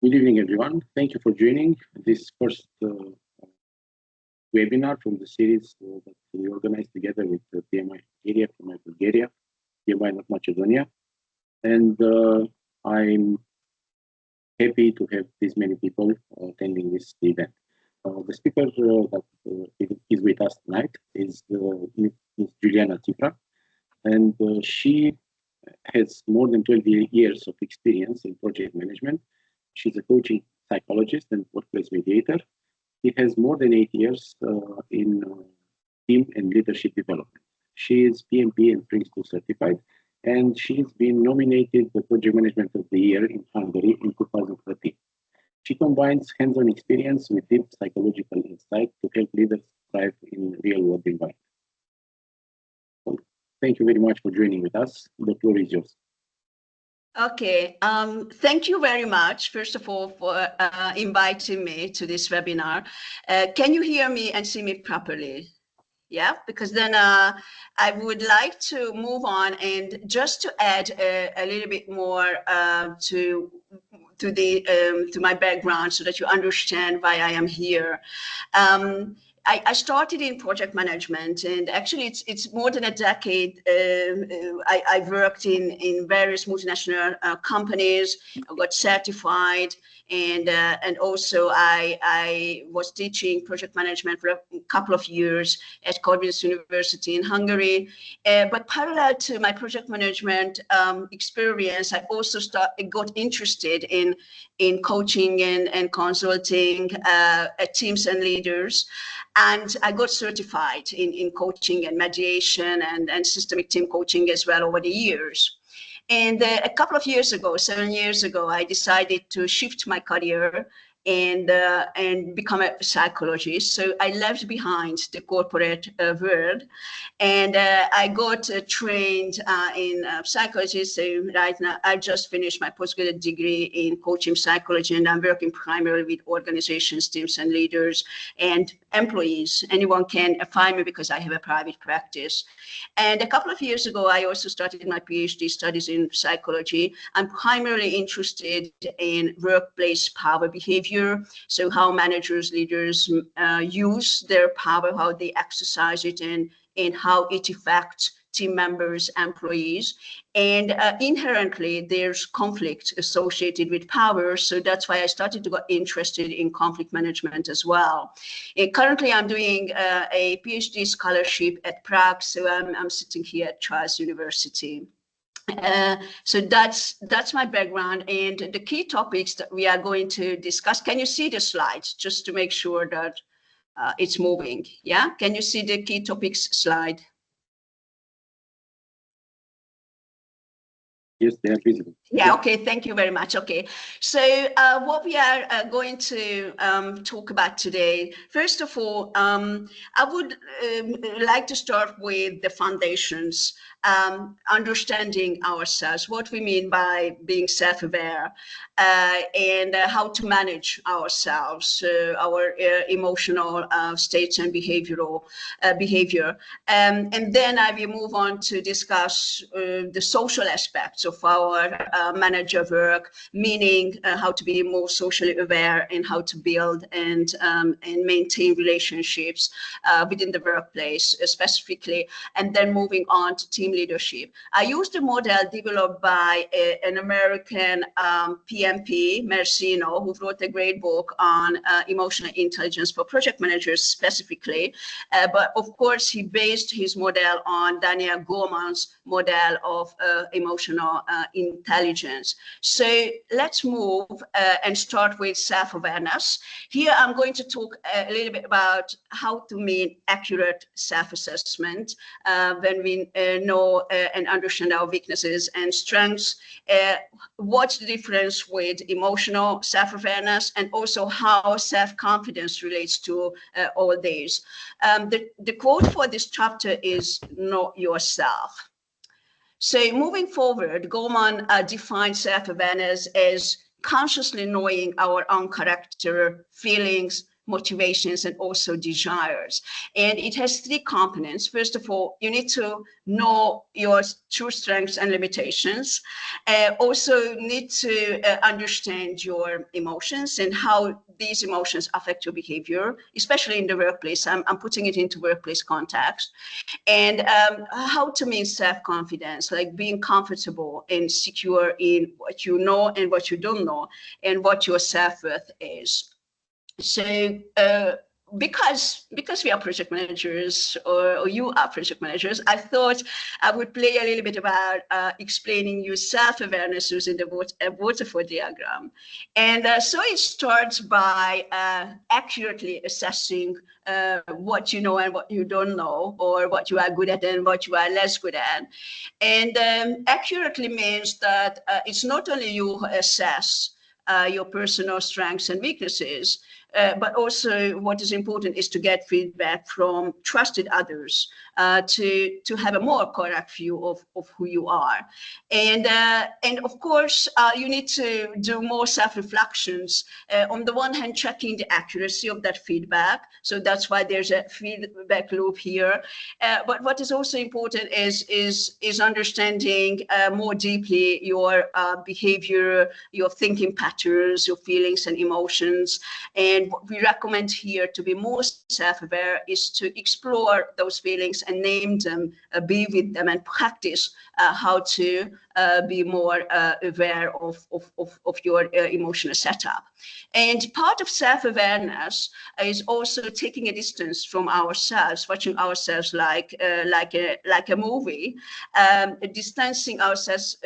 Good evening, everyone. Thank you for joining this first webinar from the series that we organized together with PMI Hungary, PMI Bulgaria, PMI North Macedonia. And I'm happy to have this many people attending this event. The speaker that is with us tonight is Ms. Julianna Czifra, and she has more than 12 years of experience in project management. She's a coaching psychologist and workplace mediator. She has more than 8 years in team and leadership development. She is PMP and Prince 2 certified, and she's been nominated the Project Management of the Year in Hungary in 2013. She combines hands-on experience with deep psychological insight to help leaders thrive in real-world environments. So, thank you very much for joining with us. The floor is yours. Okay, thank you very much, first of all, for inviting me to this webinar. Can you hear me and see me properly? Yeah, because then I would like to move on and just to add a little bit more to my background so that you understand why I am here. I started in project management, and actually it's more than a decade. I worked in various multinational companies. I got certified, and also I was teaching project management for a couple of years at Corvinus University in Hungary. But parallel to my project management experience, I also got interested in coaching and consulting teams and leaders. And I got certified in coaching and mediation and systemic team coaching as well over the years. And a couple of years ago, 7 years ago, I decided to shift my career and become a psychologist. So I left behind the corporate world, and I got trained in psychology. So right now I just finished my postgraduate degree in coaching psychology, and I'm working primarily with organizations, teams and leaders and employees. Anyone can find me because I have a private practice. And a couple of years ago, I also started my PhD studies in psychology. I'm primarily interested in workplace power behavior. So how managers, leaders use their power, how they exercise it, and how it affects team members, employees. And inherently, there's conflict associated with power. So that's why I started to get interested in conflict management as well. And currently, I'm doing a PhD scholarship at Prague. So I'm sitting here at Charles University. So that's my background, and the key topics that we are going to discuss. Can you see the slides just to make sure that it's moving? Yeah, can you see the key topics slide? Yes, they are visible. Yeah, okay, thank you very much. Okay, so what we are going to talk about today, first of all, I would like to start with the foundations, understanding ourselves, what we mean by being self-aware, and how to manage ourselves, our emotional states and behavioral behavior. And then I will move on to discuss the social aspects of our manager work, meaning how to be more socially aware and how to build and maintain relationships within the workplace specifically, and then moving on to team leadership. I used a model developed by an American PMP, Mercino, who wrote a great book on emotional intelligence for project managers specifically. But of course, he based his model on Daniel Goleman's model of emotional intelligence. So let's move and start with self-awareness. Here, I'm going to talk a little bit about how to make accurate self-assessment when we know and understand our weaknesses and strengths. What's the difference with emotional self-awareness, and also how self-confidence relates to all these. The quote for this chapter is "Know yourself." So moving forward, Goleman defines self-awareness as consciously knowing our own character, feelings, motivations, and also desires. And it has three components. First of all, you need to know your true strengths and limitations. Also need to understand your emotions and how these emotions affect your behavior, especially in the workplace. I'm putting it into workplace context. And how to mean self-confidence, like being comfortable and secure in what you know and what you don't know, and what your self-worth is. So because we are project managers, or you are project managers, I thought I would play a little bit about explaining you self-awareness using the waterfall diagram. And so it starts by accurately assessing what you know and what you don't know, or what you are good at and what you are less good at. And accurately means that it's not only you who assess your personal strengths and weaknesses, but also what is important is to get feedback from trusted others to have a more correct view of who you are. And of course, you need to do more self-reflections. On the one hand, checking the accuracy of that feedback. So that's why there's a feedback loop here. But what is also important is understanding more deeply your behavior, your thinking patterns, your feelings and emotions. And what we recommend here to be more self-aware is to explore those feelings and name them, be with them, and practice how to be more aware of your emotional setup. And part of self-awareness is also taking a distance from ourselves, watching ourselves like a movie, distancing ourselves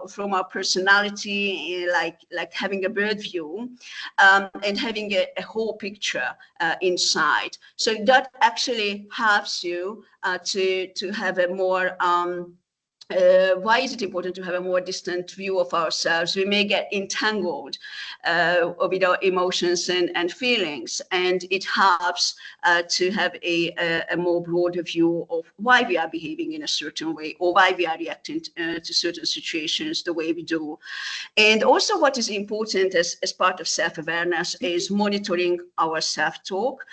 from our personality, like having a bird view, and having a whole picture inside. So that actually helps you to have a more why is it important to have a more distant view of ourselves? We may get entangled with our emotions and feelings, and it helps to have a more broader view of why we are behaving in a certain way, or why we are reacting to certain situations the way we do. And also what is important as part of self-awareness is monitoring our self-talk.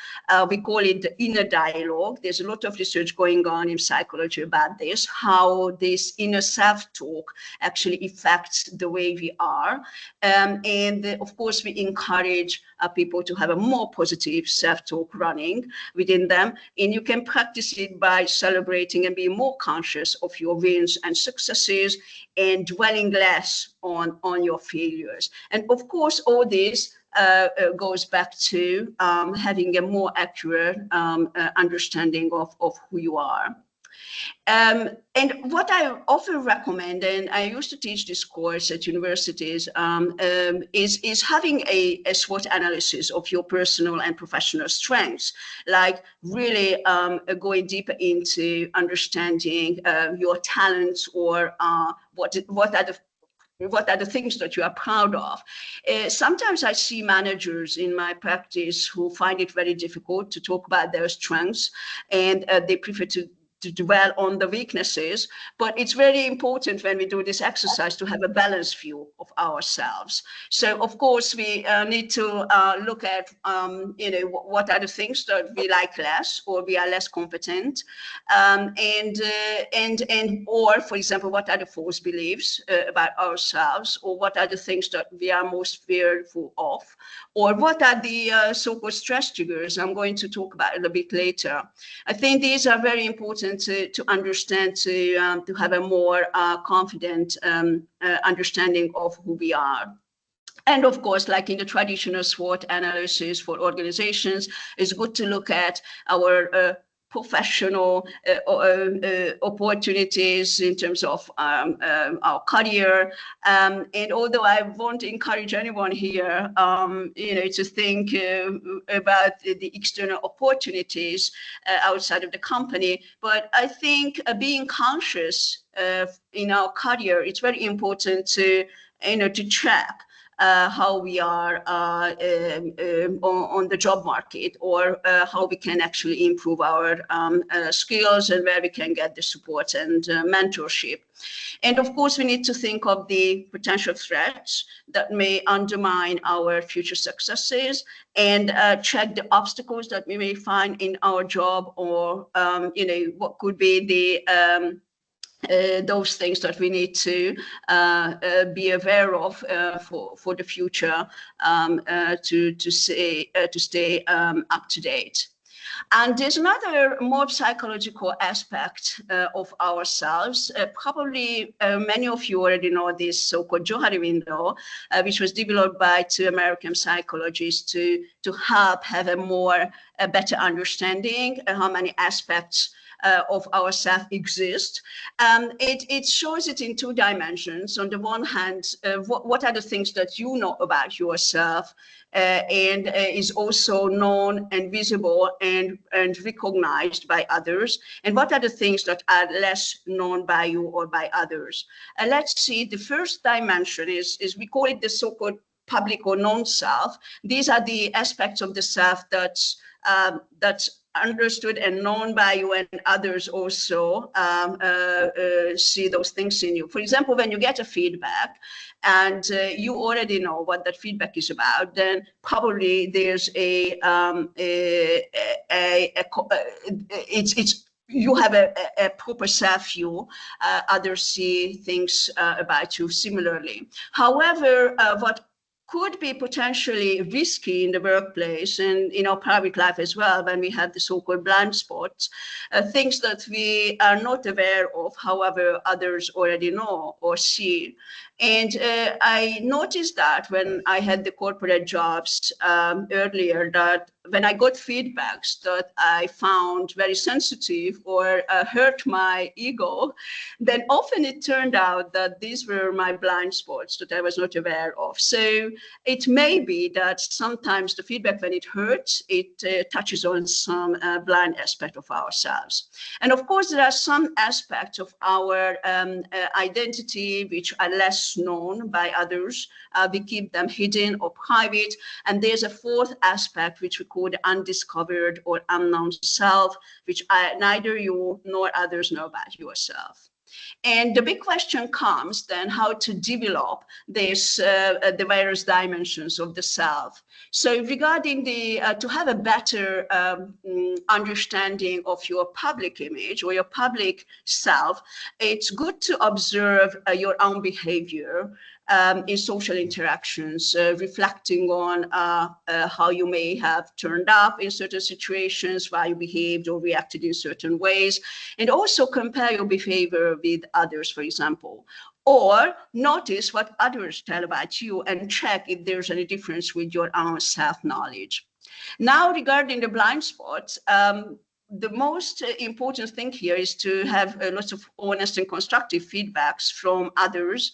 We call it the inner dialogue. There's a lot of research going on in psychology about this, how this inner self-talk actually affects the way we are. And of course, we encourage people to have a more positive self-talk running within them. And you can practice it by celebrating and being more conscious of your wins and successes, and dwelling less on your failures. And of course, all this goes back to having a more accurate understanding of who you are. And what I often recommend, and I used to teach this course at universities, is having a SWOT analysis of your personal and professional strengths, like really going deeper into understanding your talents, or what are the things that you are proud of. Sometimes I see managers in my practice who find it very difficult to talk about their strengths, and they prefer to dwell on the weaknesses. But it's very important when we do this exercise to have a balanced view of ourselves. So of course we need to look at what are the things that we like less, or we are less competent, or for example, what are the false beliefs about ourselves, or what are the things that we are most fearful of, or what are the so-called stress triggers I'm going to talk about a little bit later. I think these are very important to understand, to have a more confident understanding of who we are. And of course, like in the traditional SWOT analysis for organizations, it's good to look at our professional opportunities in terms of our career. And although I won't encourage anyone here, to think about the external opportunities outside of the company, but I think being conscious in our career, it's very important to track how we are on the job market, or how we can actually improve our skills, and where we can get the support and mentorship. And of course, we need to think of the potential threats that may undermine our future successes, and check the obstacles that we may find in our job, or what could be the those things that we need to be aware of for the future, to stay up to date. And there's another more psychological aspect of ourselves. Probably many of you already know this so-called Johari window, which was developed by two American psychologists to help have a better understanding how many aspects of ourself exist. It shows it in two dimensions. On the one hand, what are the things that you know about yourself, and is also known and visible and recognized by others, and what are the things that are less known by you or by others. Let's see, the first dimension is we call it the so-called public or non-self. These are the aspects of the self that's understood and known by you, and others also see those things in you. For example, when you get a feedback and you already know what that feedback is about, then probably there's you have a proper self-view. Others see things about you similarly. However, what could be potentially risky in the workplace and in our private life as well, when we have the so-called blind spots, things that we are not aware of, however, others already know or see. And I noticed that when I had the corporate jobs earlier, that when I got feedbacks that I found very sensitive or hurt my ego, then often it turned out that these were my blind spots that I was not aware of. So it may be that sometimes the feedback, when it hurts, it touches on some blind aspect of ourselves. And of course, there are some aspects of our identity which are less known by others. We keep them hidden or private. And there's a fourth aspect, which we call the undiscovered or unknown self, which neither you nor others know about yourself. And the big question comes then how to develop this, the various dimensions of the self. So regarding the, to have a better understanding of your public image or your public self, it's good to observe your own behavior in social interactions, reflecting on how you may have turned up in certain situations, why you behaved or reacted in certain ways, and also compare your behavior with others, for example. Or notice what others tell about you and check if there's any difference with your own self-knowledge. Now, regarding the blind spots, the most important thing here is to have lots of honest and constructive feedbacks from others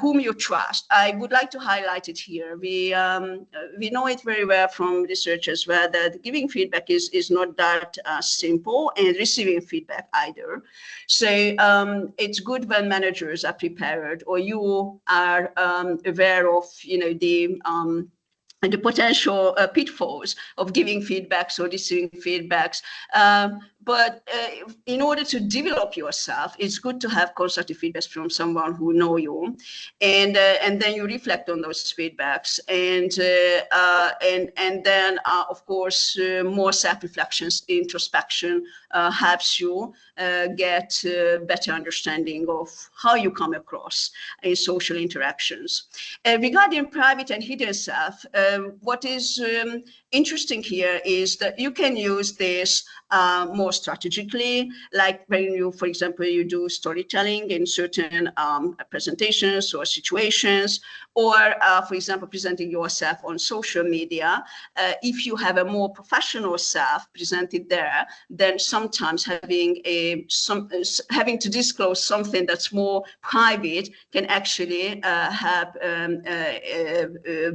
whom you trust. I would like to highlight it here. We know it very well from research as well, that giving feedback is not that simple, and receiving feedback either. So it's good when managers are prepared, or you are aware of, the potential pitfalls of giving feedbacks or receiving feedbacks. But in order to develop yourself, it's good to have constructive feedbacks from someone who knows you, and then you reflect on those feedbacks, and then of course more self-reflections, introspection helps you get better understanding of how you come across in social interactions. Regarding private and hidden self, what is interesting here is that you can use this more strategically, like when you, for example, you do storytelling in certain presentations or situations, or for example, presenting yourself on social media. If you have a more professional self presented there, then sometimes having to disclose something that's more private can actually help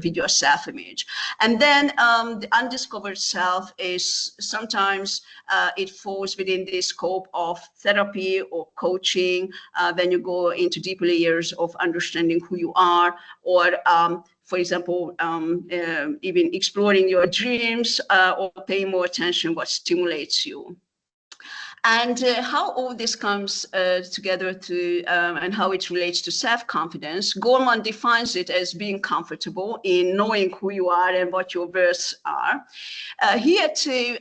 with your self-image. And then the undiscovered self is sometimes it falls within the scope of therapy or coaching, when you go into deeper layers of understanding who you are, or for example, even exploring your dreams, or paying more attention what stimulates you. And how all this comes together to and how it relates to self-confidence, Goleman defines it as being comfortable in knowing who you are and what your worths are. Here too,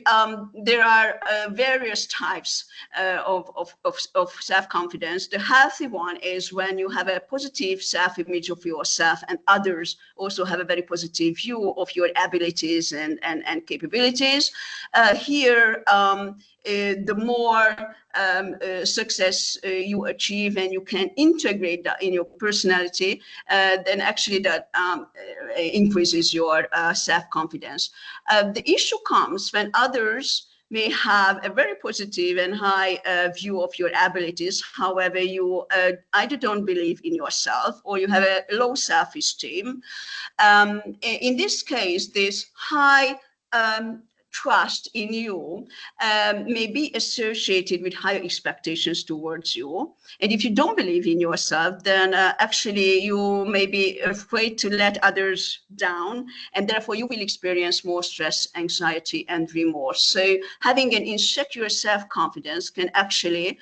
there are various types of self-confidence. The healthy one is when you have a positive self-image of yourself, and others also have a very positive view of your abilities and capabilities. Here, the more success you achieve and you can integrate that in your personality, then actually that increases your self-confidence. The issue comes when others may have a very positive and high view of your abilities. However, you either don't believe in yourself or you have a low self-esteem. In this case, this high trust in you may be associated with higher expectations towards you. And if you don't believe in yourself, then actually you may be afraid to let others down, and therefore you will experience more stress, anxiety, and remorse. So having an insecure self-confidence can actually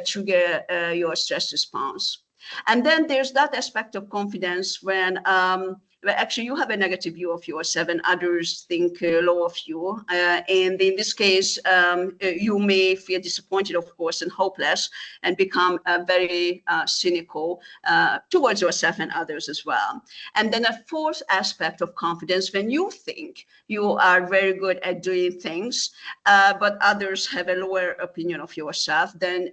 trigger your stress response. And then there's that aspect of confidence when actually you have a negative view of yourself and others think low of you. And in this case, you may feel disappointed, of course, and hopeless, and become very cynical towards yourself and others as well. And then a fourth aspect of confidence, when you think you are very good at doing things, but others have a lower opinion of yourself, then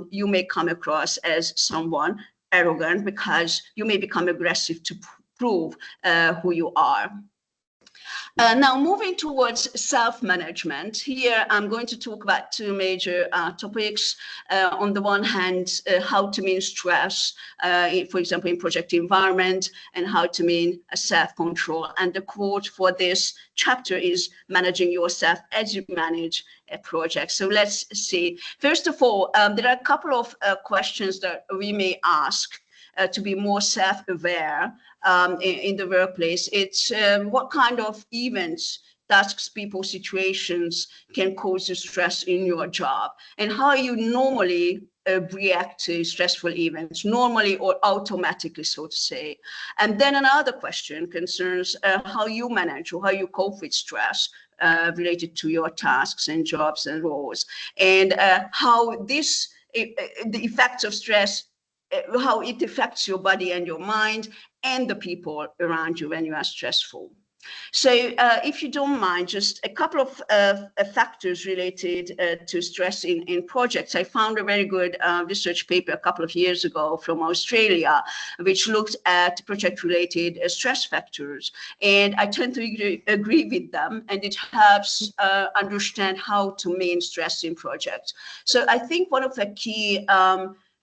you may come across as someone arrogant, because you may become aggressive to prove who you are. Now, moving towards self-management, here I'm going to talk about two major topics. On the one hand, how to manage stress, for example, in project environment, and how to manage self-control. And the quote for this chapter is managing yourself as you manage a project. So let's see. First of all, there are a couple of questions that we may ask to be more self-aware in the workplace. It's what kind of events, tasks, people, situations can cause you stress in your job, and how you normally react to stressful events, normally or automatically, so to say. And then another question concerns how you manage or how you cope with stress related to your tasks and jobs and roles, and how this, the effects of stress, how it affects your body and your mind and the people around you when you are stressful. So if you don't mind, just a couple of factors related to stress in projects. I found a very good research paper a couple of years ago from Australia, which looked at project-related stress factors. And I tend to agree with them, and it helps understand how to manage stress in projects. So I think one of the key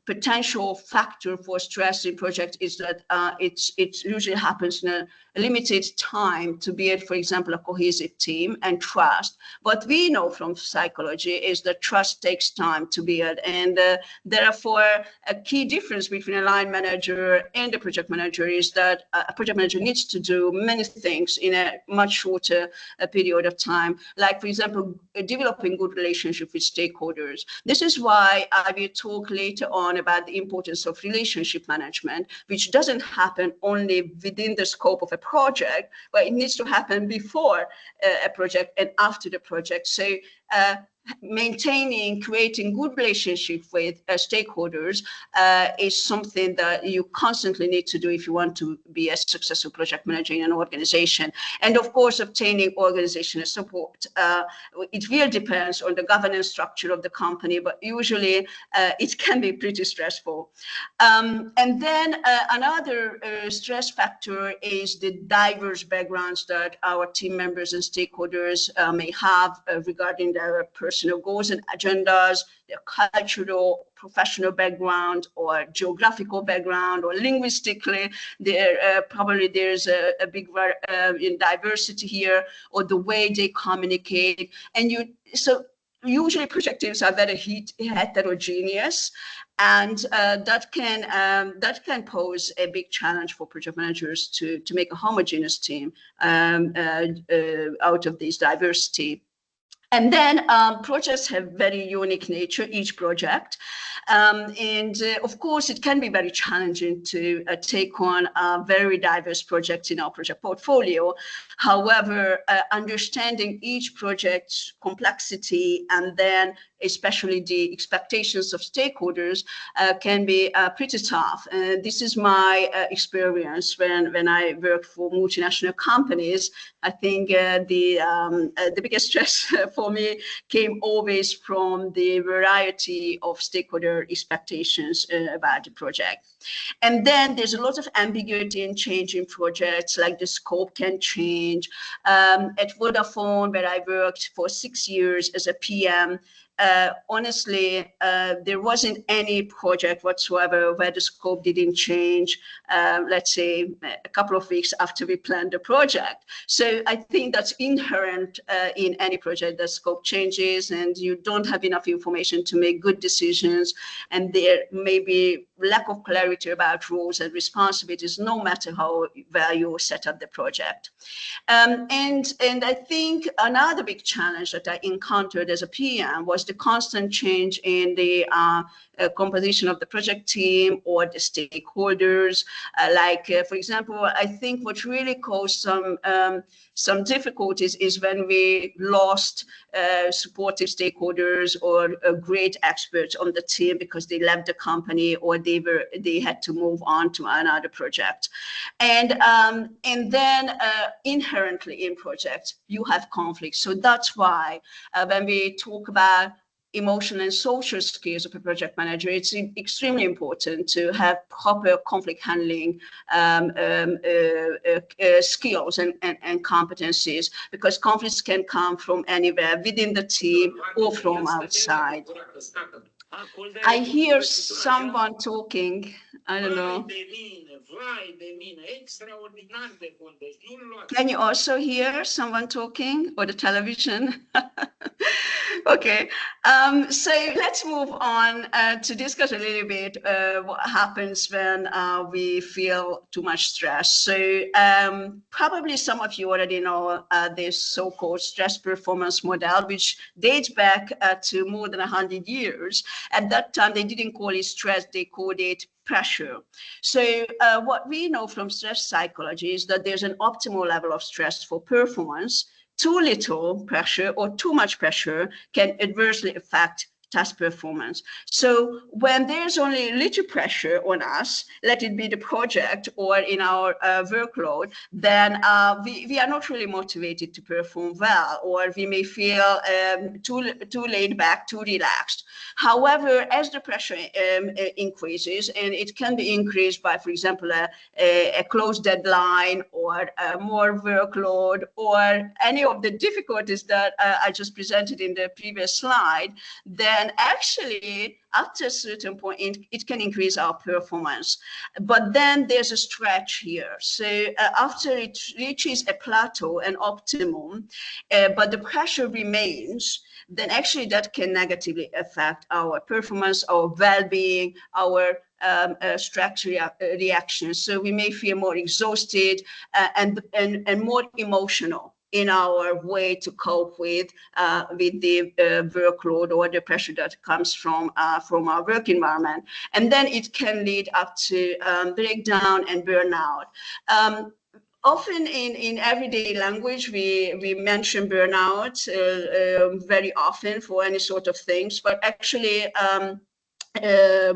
potential factor for stress in project is that it usually happens in a limited time to build, for example, a cohesive team and trust. What we know from psychology is that trust takes time to build, and therefore a key difference between a line manager and a project manager is that a project manager needs to do many things in a much shorter period of time, like, for example, developing good relationship with stakeholders. This is why I will talk later on about the importance of relationship management, which doesn't happen only within the scope of a project, but it needs to happen before a project and after the project. So maintaining, creating good relationship with stakeholders is something that you constantly need to do if you want to be a successful project manager in an organization. And of course, obtaining organizational support. It really depends on the governance structure of the company, but usually it can be pretty stressful. And then another stress factor is the diverse backgrounds that our team members and stakeholders may have regarding their personal personal goals and agendas, their cultural, professional background, or geographical background, or linguistically, probably there's a big in diversity here, or the way they communicate. And so usually project teams are very heterogeneous, and that can pose a big challenge for project managers to make a homogeneous team out of this diversity. And then projects have very unique nature, each project. And of course, it can be very challenging to take on very diverse projects in our project portfolio. However, understanding each project's complexity and then especially the expectations of stakeholders can be pretty tough. This is my experience when I worked for multinational companies. I think the biggest stress for me came always from the variety of stakeholder expectations about the project. And then there's a lot of ambiguity in changing projects, like the scope can change. At Vodafone, where I worked for 6 years as a PM, honestly, there wasn't any project whatsoever where the scope didn't change, let's say, a couple of weeks after we planned the project. So I think that's inherent in any project, that scope changes and you don't have enough information to make good decisions, and there may be lack of clarity about roles and responsibilities, no matter how well you set up the project. And I think another big challenge that I encountered as a PM was the constant change in the composition of the project team or the stakeholders. For example, I think what really caused some difficulties is when we lost supportive stakeholders or great experts on the team because they left the company or they had to move on to another project. And then inherently in projects, you have conflicts. So that's why when we talk about emotional and social skills of a project manager, it's extremely important to have proper conflict handling skills and competencies, because conflicts can come from anywhere within the team or from outside. I hear someone talking. I don't know. Can you also hear someone talking, or the television? Okay, so let's move on to discuss a little bit what happens when we feel too much stress. So probably some of you already know this so-called stress performance model, which dates back to more than 100 years. At that time, they didn't call it stress, they called it pressure. So what we know from stress psychology is that there's an optimal level of stress for performance. Too little pressure or too much pressure can adversely affect task performance. So when there's only little pressure on us, let it be the project or in our workload, then we are not really motivated to perform well, or we may feel too laid back, too relaxed. However, as the pressure increases, and it can be increased by, for example, a close deadline or more workload or any of the difficulties that I just presented in the previous slide, then actually after a certain point, it can increase our performance. But then there's a stretch here. So after it reaches a plateau, an optimum, but the pressure remains, then actually that can negatively affect our performance, our well-being, our stress reactions. So we may feel more exhausted and more emotional in our way to cope with the workload or the pressure that comes from our work environment. And then it can lead up to breakdown and burnout. Often in everyday language, we mention burnout very often for any sort of things, but actually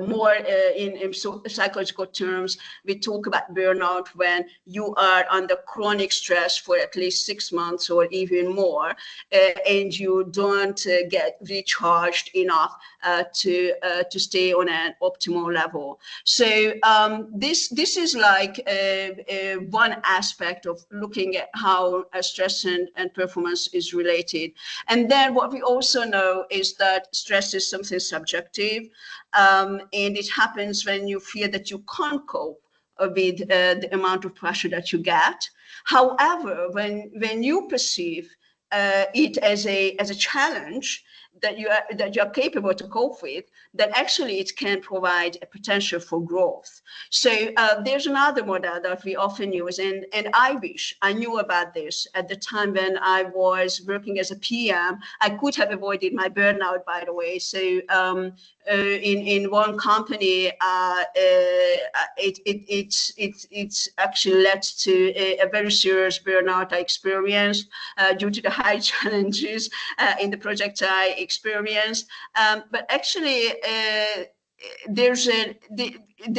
more in psychological terms, we talk about burnout when you are under chronic stress for at least 6 months or even more, and you don't get recharged enough to stay on an optimal level. So this is like one aspect of looking at how stress and performance is related. And then what we also know is that stress is something subjective. And it happens when you feel that you can't cope with the amount of pressure that you get. However, when you perceive it as a challenge that you are capable to cope with, then actually it can provide a potential for growth. So there's another model that we often use, and I wish I knew about this at the time when I was working as a PM. I could have avoided my burnout, by the way. So in one company, it's actually led to a very serious burnout I experienced due to the high challenges in the project I experienced. But actually, there's a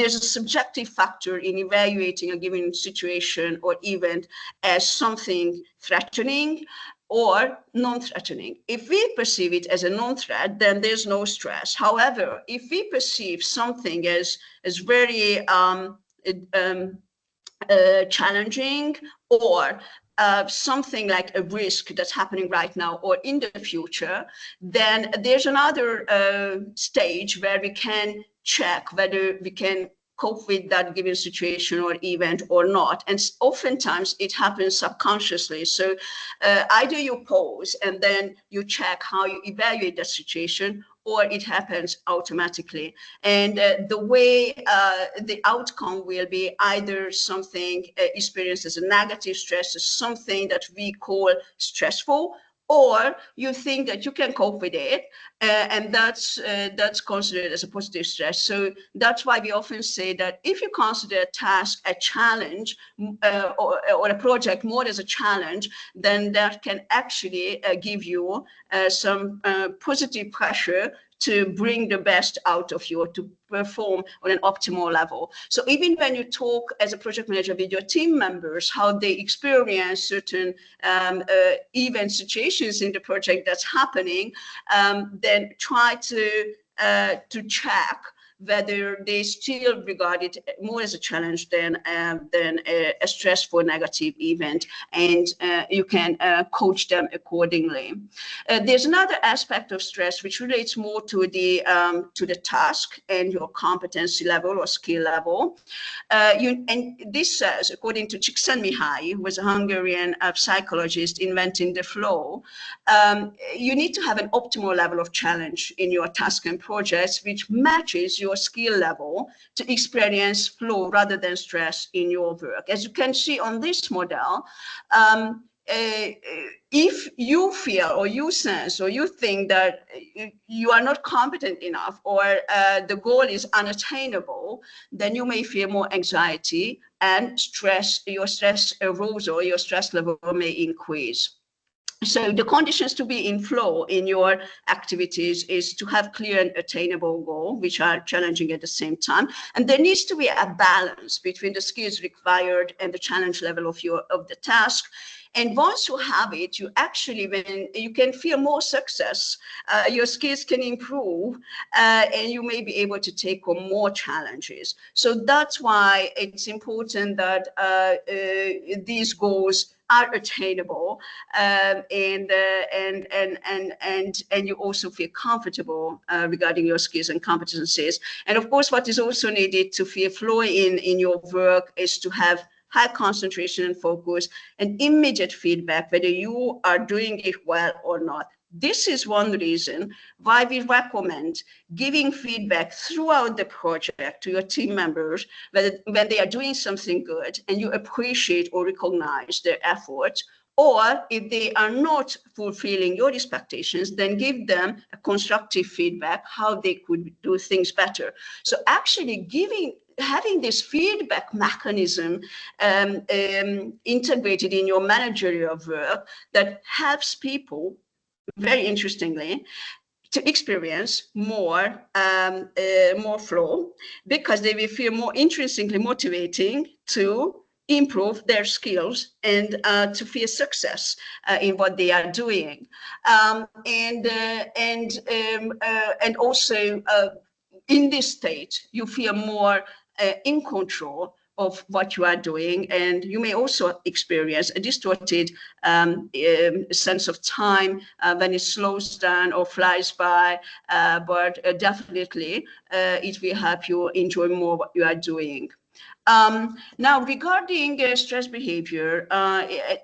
subjective factor in evaluating a given situation or event as something threatening or non-threatening. If we perceive it as a non-threat, then there's no stress. However, if we perceive something as very challenging, or something like a risk that's happening right now or in the future, then there's another stage where we can check whether we can cope with that given situation or event or not. And oftentimes it happens subconsciously. So either you pause and then you check how you evaluate the situation, or it happens automatically. And the way the outcome will be either something experienced as a negative stress, as something that we call stressful, or you think that you can cope with it, and that's considered as a positive stress. So that's why we often say that if you consider a task a challenge or a project more as a challenge, then that can actually give you some positive pressure to bring the best out of you, to perform on an optimal level. So even when you talk as a project manager with your team members, how they experience certain event situations in the project that's happening, then try to check whether they still regard it more as a challenge than a stressful negative event, and you can coach them accordingly. There's another aspect of stress which relates more to the task and your competency level or skill level. And this says, according to Csikszentmihalyi, who was a Hungarian psychologist inventing the flow, you need to have an optimal level of challenge in your task and projects, which matches your skill level to experience flow rather than stress in your work. As you can see on this model, if you feel or you sense or you think that you are not competent enough, or the goal is unattainable, then you may feel more anxiety and stress. Your stress arousal, your stress level may increase. So the conditions to be in flow in your activities is to have clear and attainable goals, which are challenging at the same time. And there needs to be a balance between the skills required and the challenge level of the task. And once you have it, you actually, when you can feel more success, your skills can improve, and you may be able to take on more challenges. So that's why it's important that these goals are attainable, and you also feel comfortable regarding your skills and competencies. And of course, what is also needed to feel flow in your work is to have high concentration and focus and immediate feedback, whether you are doing it well or not. This is one reason why we recommend giving feedback throughout the project to your team members, when they are doing something good and you appreciate or recognize their efforts, or if they are not fulfilling your expectations, then give them a constructive feedback how they could do things better. So actually having this feedback mechanism integrated in your managerial work that helps people, very interestingly, to experience more flow, because they will feel more intrinsically motivating to improve their skills and to feel success in what they are doing, and also in this state you feel more in control of what you are doing, and you may also experience a distorted sense of time when it slows down or flies by, but definitely it will help you enjoy more what you are doing. Now, regarding stress behavior,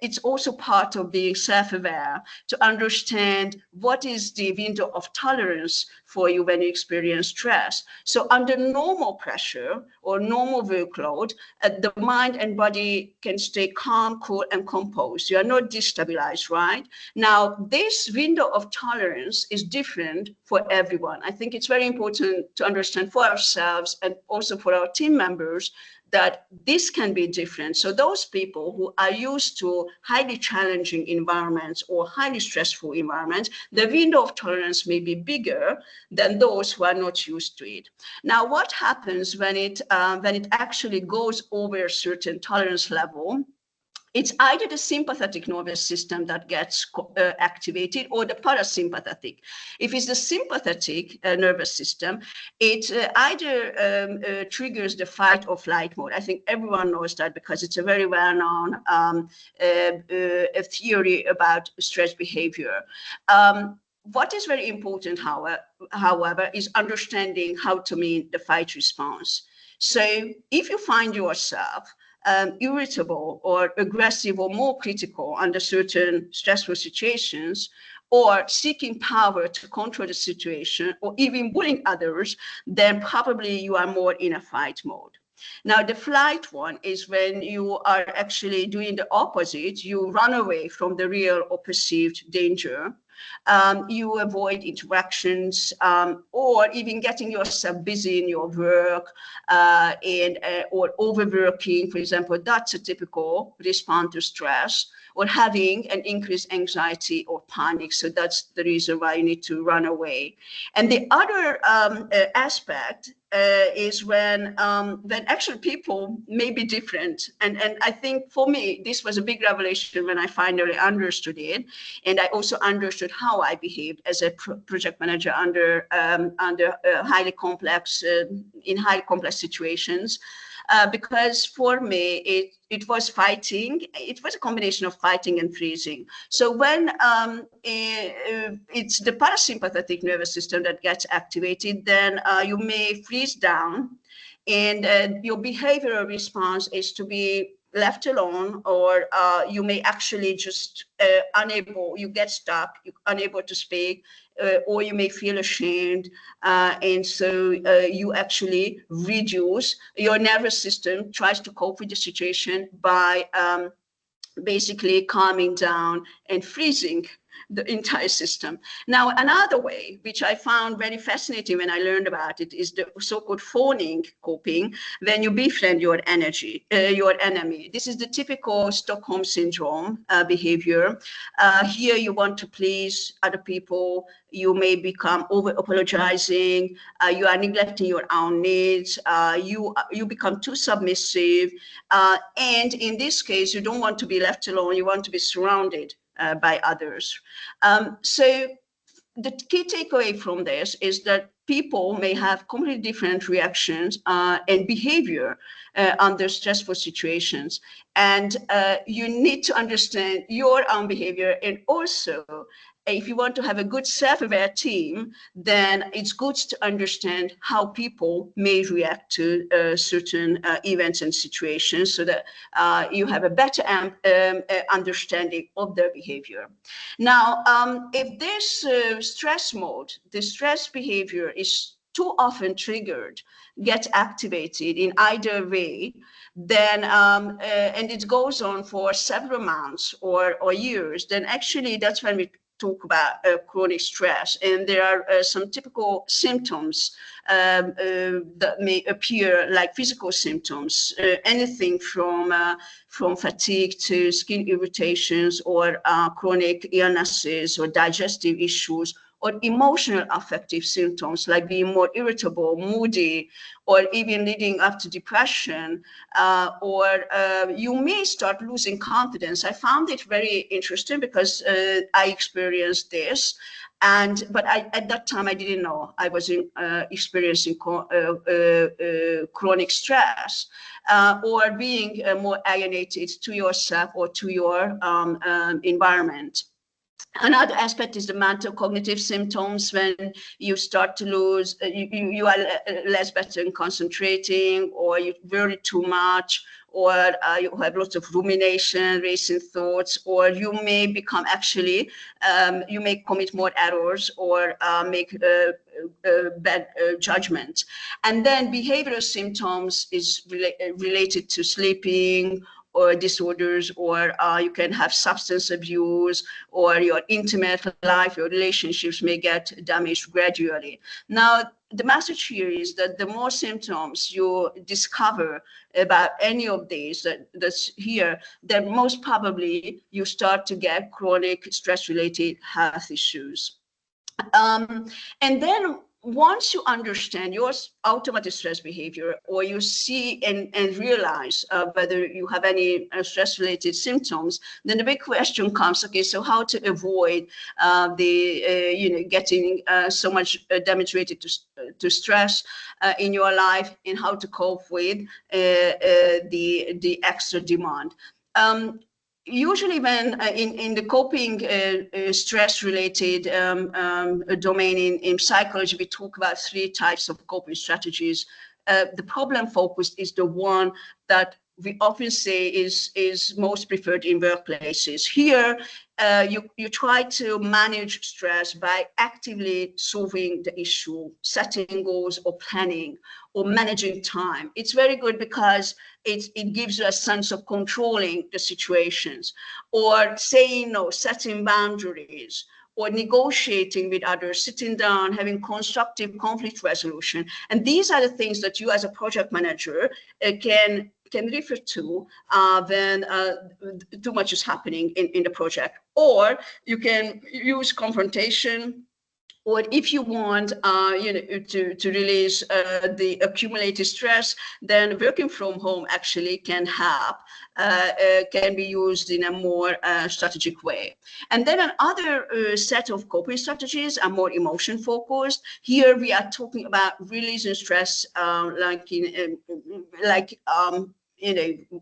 it's also part of being self-aware to understand what is the window of tolerance for you when you experience stress. So under normal pressure or normal workload, the mind and body can stay calm, cool, and composed. You are not destabilized, right? Now, this window of tolerance is different for everyone. I think it's very important to understand for ourselves and also for our team members that this can be different. So those people who are used to highly challenging environments or highly stressful environments, the window of tolerance may be bigger than those who are not used to it. Now, what happens when it actually goes over a certain tolerance level? It's either the sympathetic nervous system that gets activated or the parasympathetic. If it's the sympathetic nervous system, it either triggers the fight or flight mode. I think everyone knows that because it's a very well-known theory about stress behavior. What is very important, however, is understanding how to meet the fight response. So if you find yourself irritable or aggressive or more critical under certain stressful situations, or seeking power to control the situation, or even bullying others, then probably you are more in a fight mode. Now, the flight one is when you are actually doing the opposite. You run away from the real or perceived danger. You avoid interactions, or even getting yourself busy in your work or overworking, for example. That's a typical response to stress, or having an increased anxiety or panic. So that's the reason why you need to run away. And the other aspect is when actually people may be different. And I think for me, this was a big revelation when I finally understood it. And I also understood how I behaved as a project manager under highly complex situations. Because for me, it was fighting. It was a combination of fighting and freezing. So when it's the parasympathetic nervous system that gets activated, then you may freeze down, and your behavioral response is to be left alone, or you may actually just you get stuck, you're unable to speak, or you may feel ashamed, and so you actually reduce. Your nervous system tries to cope with the situation by basically calming down and freezing the entire system. Now, another way, which I found very fascinating when I learned about it, is the so-called phoning coping, when you befriend your enemy. This is the typical Stockholm syndrome behavior. Here you want to please other people. You may become over-apologizing. You are neglecting your own needs. You become too submissive. And in this case, you don't want to be left alone. You want to be surrounded by others. So the key takeaway from this is that people may have completely different reactions and behavior under stressful situations. And you need to understand your own behavior. And also, if you want to have a good self-aware team, then it's good to understand how people may react to certain events and situations, so that you have a better understanding of their behavior. Now, if this stress mode, the stress behavior is too often triggered, get activated in either way, then and it goes on for several months or years, then actually that's when we talk about chronic stress. And there are some typical symptoms that may appear like physical symptoms, anything from fatigue to skin irritations, or chronic illnesses or digestive issues, or emotional affective symptoms like being more irritable, moody, or even leading up to depression, or you may start losing confidence. I found it very interesting because I experienced this. But at that time, I didn't know I was experiencing chronic stress, or being more alienated to yourself or to your environment. Another aspect is the mental cognitive symptoms. When you start to lose, you are less better in concentrating, or you worry too much, or you have lots of rumination, racing thoughts, or you may become actually, you may commit more errors, or make bad judgment. And then behavioral symptoms is related to sleeping, or disorders, or you can have substance abuse, or your intimate life, your relationships may get damaged gradually. Now, the message here is that the more symptoms you discover about any of these that's here, then most probably you start to get chronic stress-related health issues. And then once you understand your automatic stress behavior, or you see and realize whether you have any stress-related symptoms, then the big question comes, okay, so how to avoid getting so much damage related to stress in your life, and how to cope with the extra demand. Usually when in the coping stress-related domain in psychology, we talk about 3 types of coping strategies. The problem-focused is the one that we often say is most preferred in workplaces. Here, you try to manage stress by actively solving the issue, setting goals or planning, or managing time. It's very good because it gives you a sense of controlling the situations, or saying no, setting boundaries, or negotiating with others, sitting down, having constructive conflict resolution. And these are the things that you as a project manager can refer to when too much is happening in the project. Or you can use confrontation, or if you want to release the accumulated stress, then working from home actually can help, can be used in a more strategic way. And then another set of coping strategies are more emotion focused. Here we are talking about releasing stress,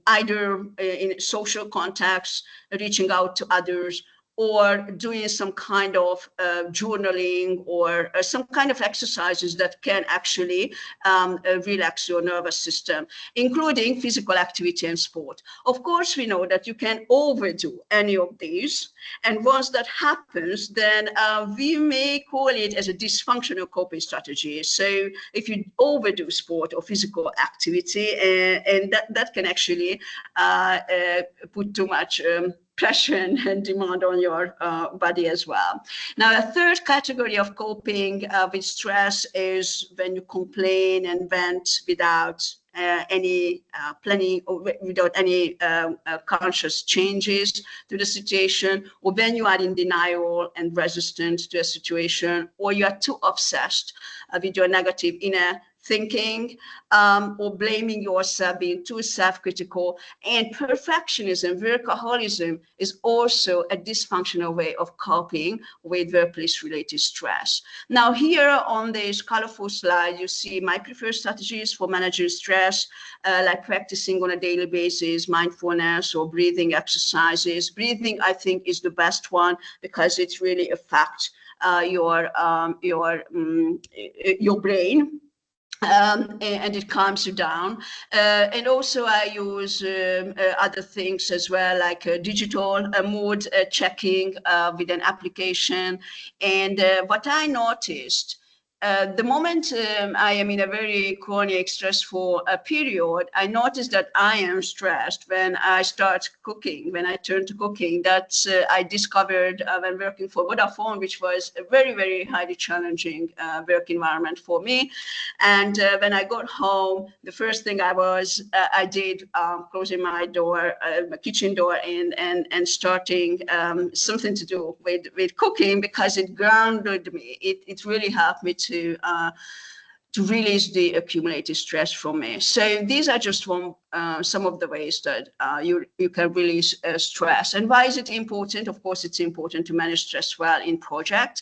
either in social contacts, reaching out to others, or doing some kind of journaling, or some kind of exercises that can actually relax your nervous system, including physical activity and sport. Of course, we know that you can overdo any of these. And once that happens, then we may call it as a dysfunctional coping strategy. So if you overdo sport or physical activity, and that can actually put too much pressure and demand on your body as well. Now, a third category of coping with stress is when you complain and vent without any planning, or without any conscious changes to the situation, or when you are in denial and resistant to a situation, or you are too obsessed with your negative inner thinking, or blaming yourself, being too self-critical. And perfectionism, workaholism, is also a dysfunctional way of coping with workplace-related stress. Now, here on this colorful slide, you see my preferred strategies for managing stress, like practicing on a daily basis, mindfulness or breathing exercises. Breathing, I think, is the best one because it really affects your brain. And it calms you down. And also I use other things as well, like digital mood checking with an application. And what I noticed the moment I am in a very chronic, stressful period, I notice that I am stressed when I start cooking, when I turn to cooking. That's I discovered when working for Vodafone, which was a very, very highly challenging work environment for me. And when I got home, the first thing I did closing my door, my kitchen door, and starting something to do with cooking, because it grounded me. It really helped me to release the accumulated stress from me. So these are just some of the ways that you can release stress. And why is it important? Of course, it's important to manage stress well in projects.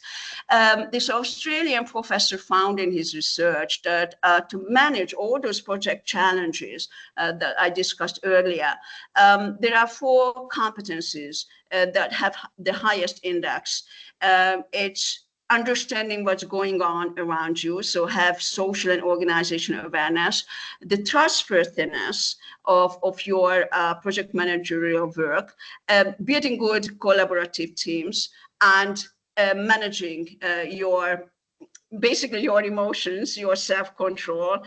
This Australian professor found in his research that to manage all those project challenges that I discussed earlier, there are 4 competencies that have the highest index. It's understanding what's going on around you, so have social and organizational awareness, the trustworthiness of your project managerial work, building good collaborative teams, and managing your emotions, your self-control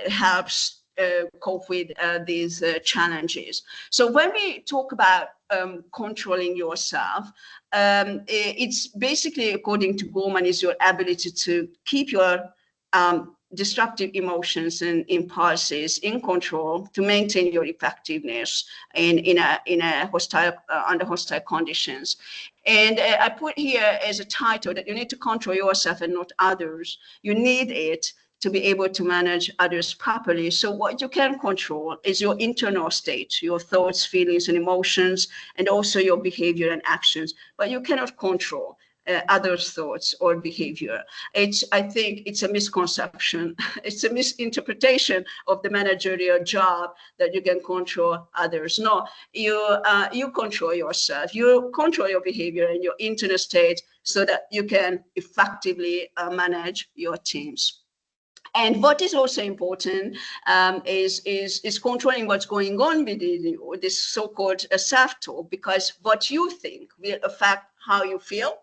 helps cope with these challenges. So when we talk about controlling yourself, it's basically, according to Goleman, is your ability to keep your destructive emotions and impulses in control, to maintain your effectiveness in a hostile under hostile conditions. And I put here as a title that you need to control yourself and not others. You need it to be able to manage others properly. So what you can control is your internal state, your thoughts, feelings, and emotions, and also your behavior and actions. But you cannot control others' thoughts or behavior. I think it's a misconception. It's a misinterpretation of the managerial job that you can control others. No, you control yourself. You control your behavior and your internal state so that you can effectively manage your teams. And what is also important is controlling what's going on within you, this so-called self-talk, because what you think will affect how you feel,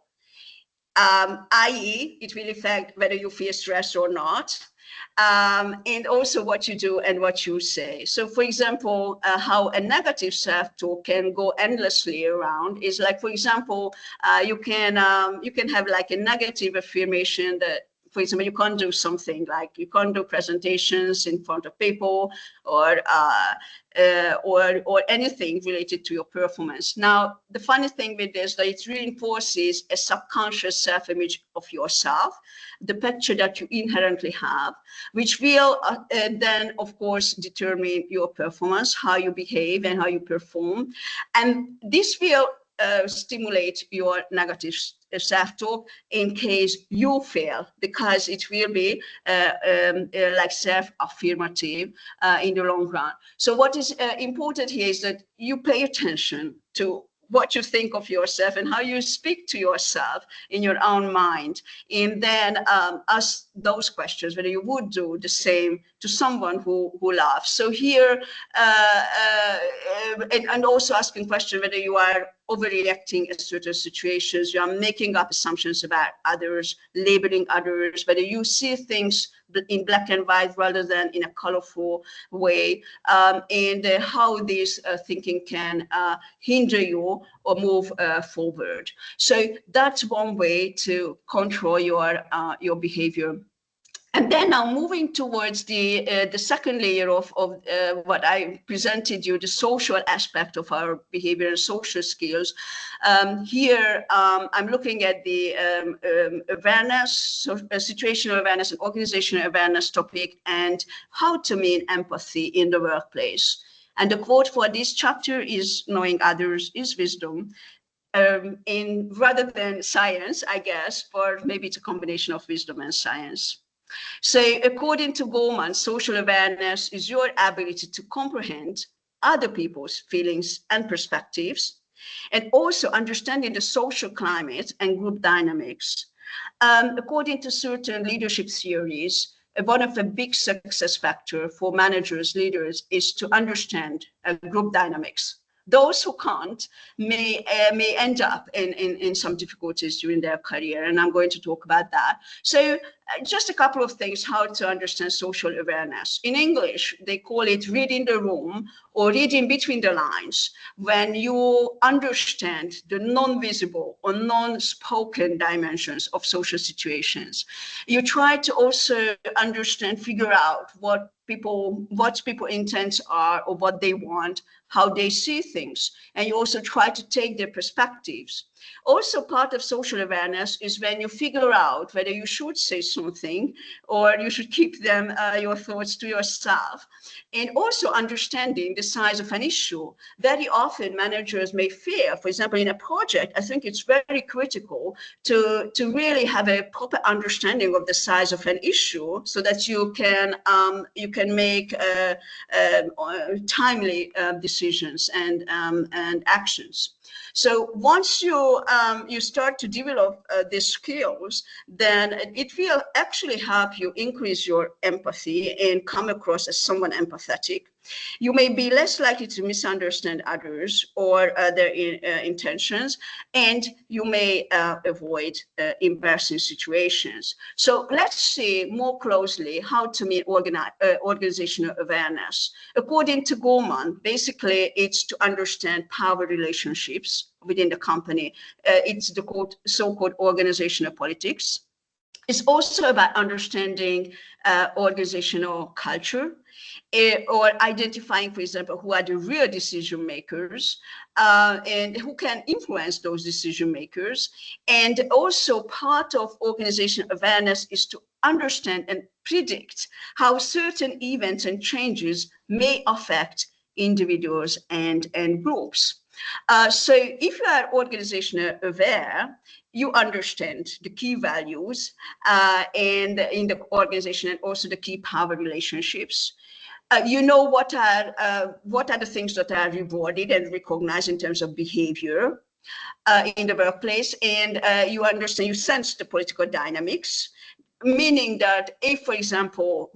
i.e., it will affect whether you feel stressed or not, and also what you do and what you say. So, for example, how a negative self-talk can go endlessly around is like, for example, you can have like a negative affirmation that, for example, you can't do something, like you can't do presentations in front of people, or anything related to your performance. Now, the funny thing with this, that it reinforces a subconscious self-image of yourself, the picture that you inherently have, which will then, of course, determine your performance, how you behave and how you perform. And this will stimulate your negative self-talk in case you fail, because it will be like self-affirmative in the long run. So what is important here is that you pay attention to what you think of yourself and how you speak to yourself in your own mind, and then ask those questions, whether you would do the same to someone who laughs. So here, and also asking questions whether you are overreacting in certain situations, you are making up assumptions about others, labeling others, whether you see things in black and white rather than in a colorful way, and how this thinking can hinder you or move forward. So that's one way to control your behavior. And then now moving towards the second layer of what I presented you, the social aspect of our behavior and social skills. Here, I'm looking at the awareness, situational awareness and organizational awareness topic, and how to mean empathy in the workplace. And the quote for this chapter is, knowing others is wisdom. In rather than science, I guess, or maybe it's a combination of wisdom and science. So according to Goleman, social awareness is your ability to comprehend other people's feelings and perspectives, and also understanding the social climate and group dynamics. According to certain leadership theories, one of the big success factors for managers, leaders, is to understand group dynamics, those who can't may end up in some difficulties during their career, and I'm going to talk about that. So just a couple of things how to understand social awareness. In English, they call it reading the room or reading between the lines. When you understand the non-visible or non-spoken dimensions of social situations, you try to also understand, figure out what people intents are or what they want, how they see things, and you also try to take their perspectives. Also, part of social awareness is when you figure out whether you should say something or you should keep them, your thoughts to yourself. And also understanding the size of an issue. Very often managers may fear, for example, in a project, I think it's very critical to really have a proper understanding of the size of an issue so that you can make timely decisions and actions. So once you start to develop these skills, then it will actually help you increase your empathy and come across as someone empathetic. You may be less likely to misunderstand others or their intentions, and you may avoid embarrassing situations. So let's see more closely how to meet organizational awareness. According to Goleman, basically it's to understand power relationships within the company. It's the so-called organizational politics. It's also about understanding organizational culture, or identifying, for example, who are the real decision makers and who can influence those decision makers. And also part of organizational awareness is to understand and predict how certain events and changes may affect individuals and groups. So if you are organizational aware, you understand the key values and in the organization and also the key power relationships. You know what are the things that are rewarded and recognized in terms of behavior in the workplace, and you understand, you sense the political dynamics, meaning that if, for example,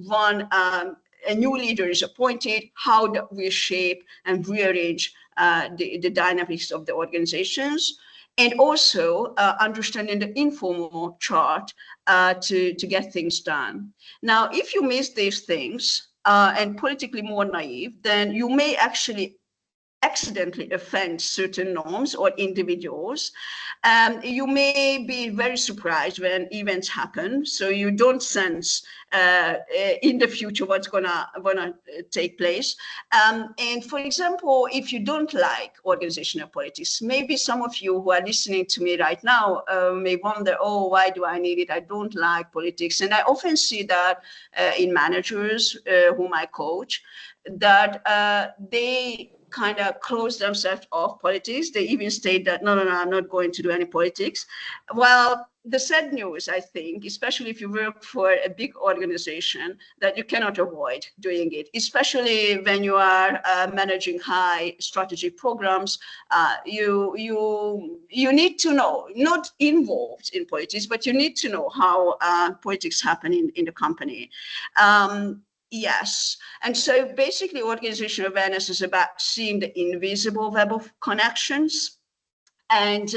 a new leader is appointed, how that will shape and rearrange the dynamics of the organizations, and also understanding the informal chart to get things done. Now, if you miss these things and politically more naive, then you may actually accidentally offend certain norms or individuals. You may be very surprised when events happen, so you don't sense in the future what's gonna take place. And for example, if you don't like organizational politics, maybe some of you who are listening to me right now may wonder, oh, why do I need it? I don't like politics. And I often see that in managers whom I coach, that they kind of close themselves off politics. They even state that, no, I'm not going to do any politics. Well, the sad news, I think, especially if you work for a big organization, that you cannot avoid doing it, especially when you are managing high strategy programs. You need to know, not involved in politics, but you need to know how politics happen in the company. Yes. And so basically organizational awareness is about seeing the invisible web of connections and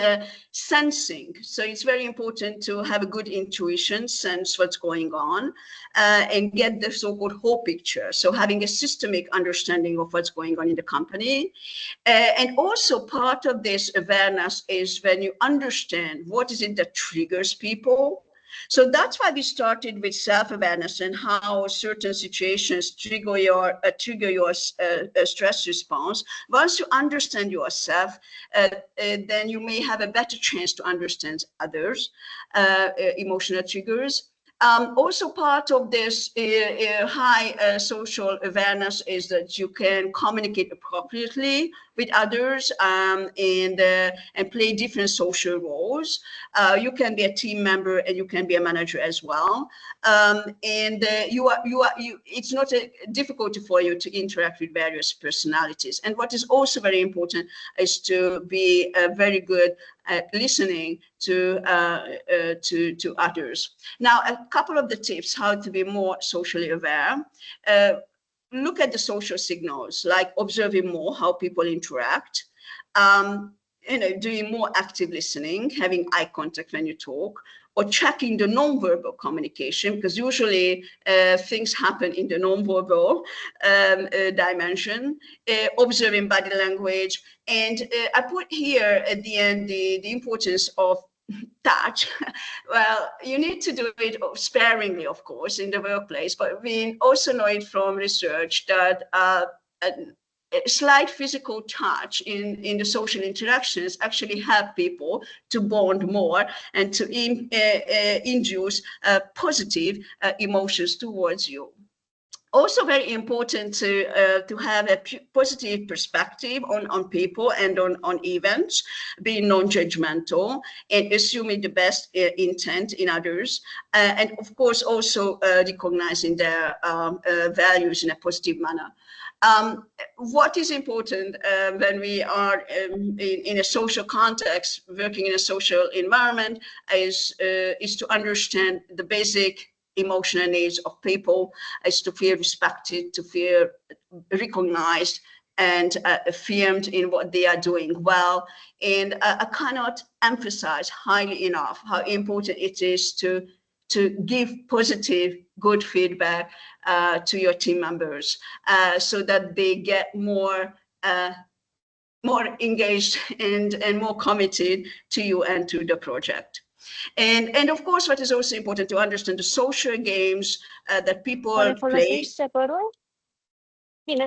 sensing. So it's very important to have a good intuition, sense what's going on, and get the so-called whole picture. So having a systemic understanding of what's going on in the company. And also part of this awareness is when you understand what is it that triggers people. So that's why we started with self-awareness and how certain situations trigger your stress response. Once you understand yourself, then you may have a better chance to understand others' emotional triggers. Also part of this high social awareness is that you can communicate appropriately with others and play different social roles. You can be a team member and you can be a manager as well. It's not difficult for you to interact with various personalities. And what is also very important is to be very good at listening to others. Now, a couple of the tips how to be more socially aware. look at the social signals, like observing more how people interact, doing more active listening, having eye contact when you talk, or tracking the nonverbal communication, because usually things happen in the nonverbal dimension, observing body language. And I put here at the end the importance of touch. Well, you need to do it sparingly, of course, in the workplace, but we also know it from research that a slight physical touch in the social interactions actually help people to bond more and to induce positive emotions towards you. Also very important to have a positive perspective on people and on events, being non-judgmental and assuming the best intent in others, and of course also recognizing their values in a positive manner. What is important when we are in a social context, working in a social environment, is to understand the basic emotional needs of people, is to feel respected, to feel recognized and affirmed in what they are doing well. And I cannot emphasize highly enough how important it is to give positive, good feedback to your team members so that they get more engaged and more committed to you and to the project. And of course, what is also important to understand the social games that people play.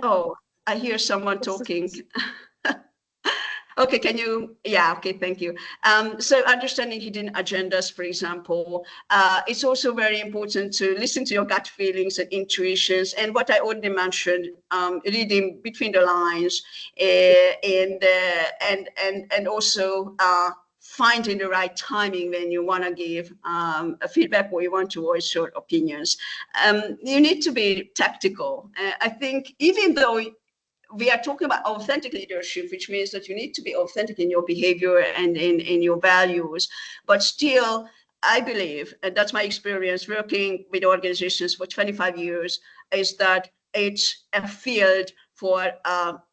Oh, I hear someone talking. Okay, can you, yeah, okay, thank you. So understanding hidden agendas, for example, it's also very important to listen to your gut feelings and intuitions. And what I already mentioned, reading between the lines and also finding the right timing when you want to give a feedback or you want to voice your opinions. You need to be tactical. I think even though we are talking about authentic leadership, which means that you need to be authentic in your behavior and in your values, but still, I believe, and that's my experience working with organizations for 25 years, is that it's a field for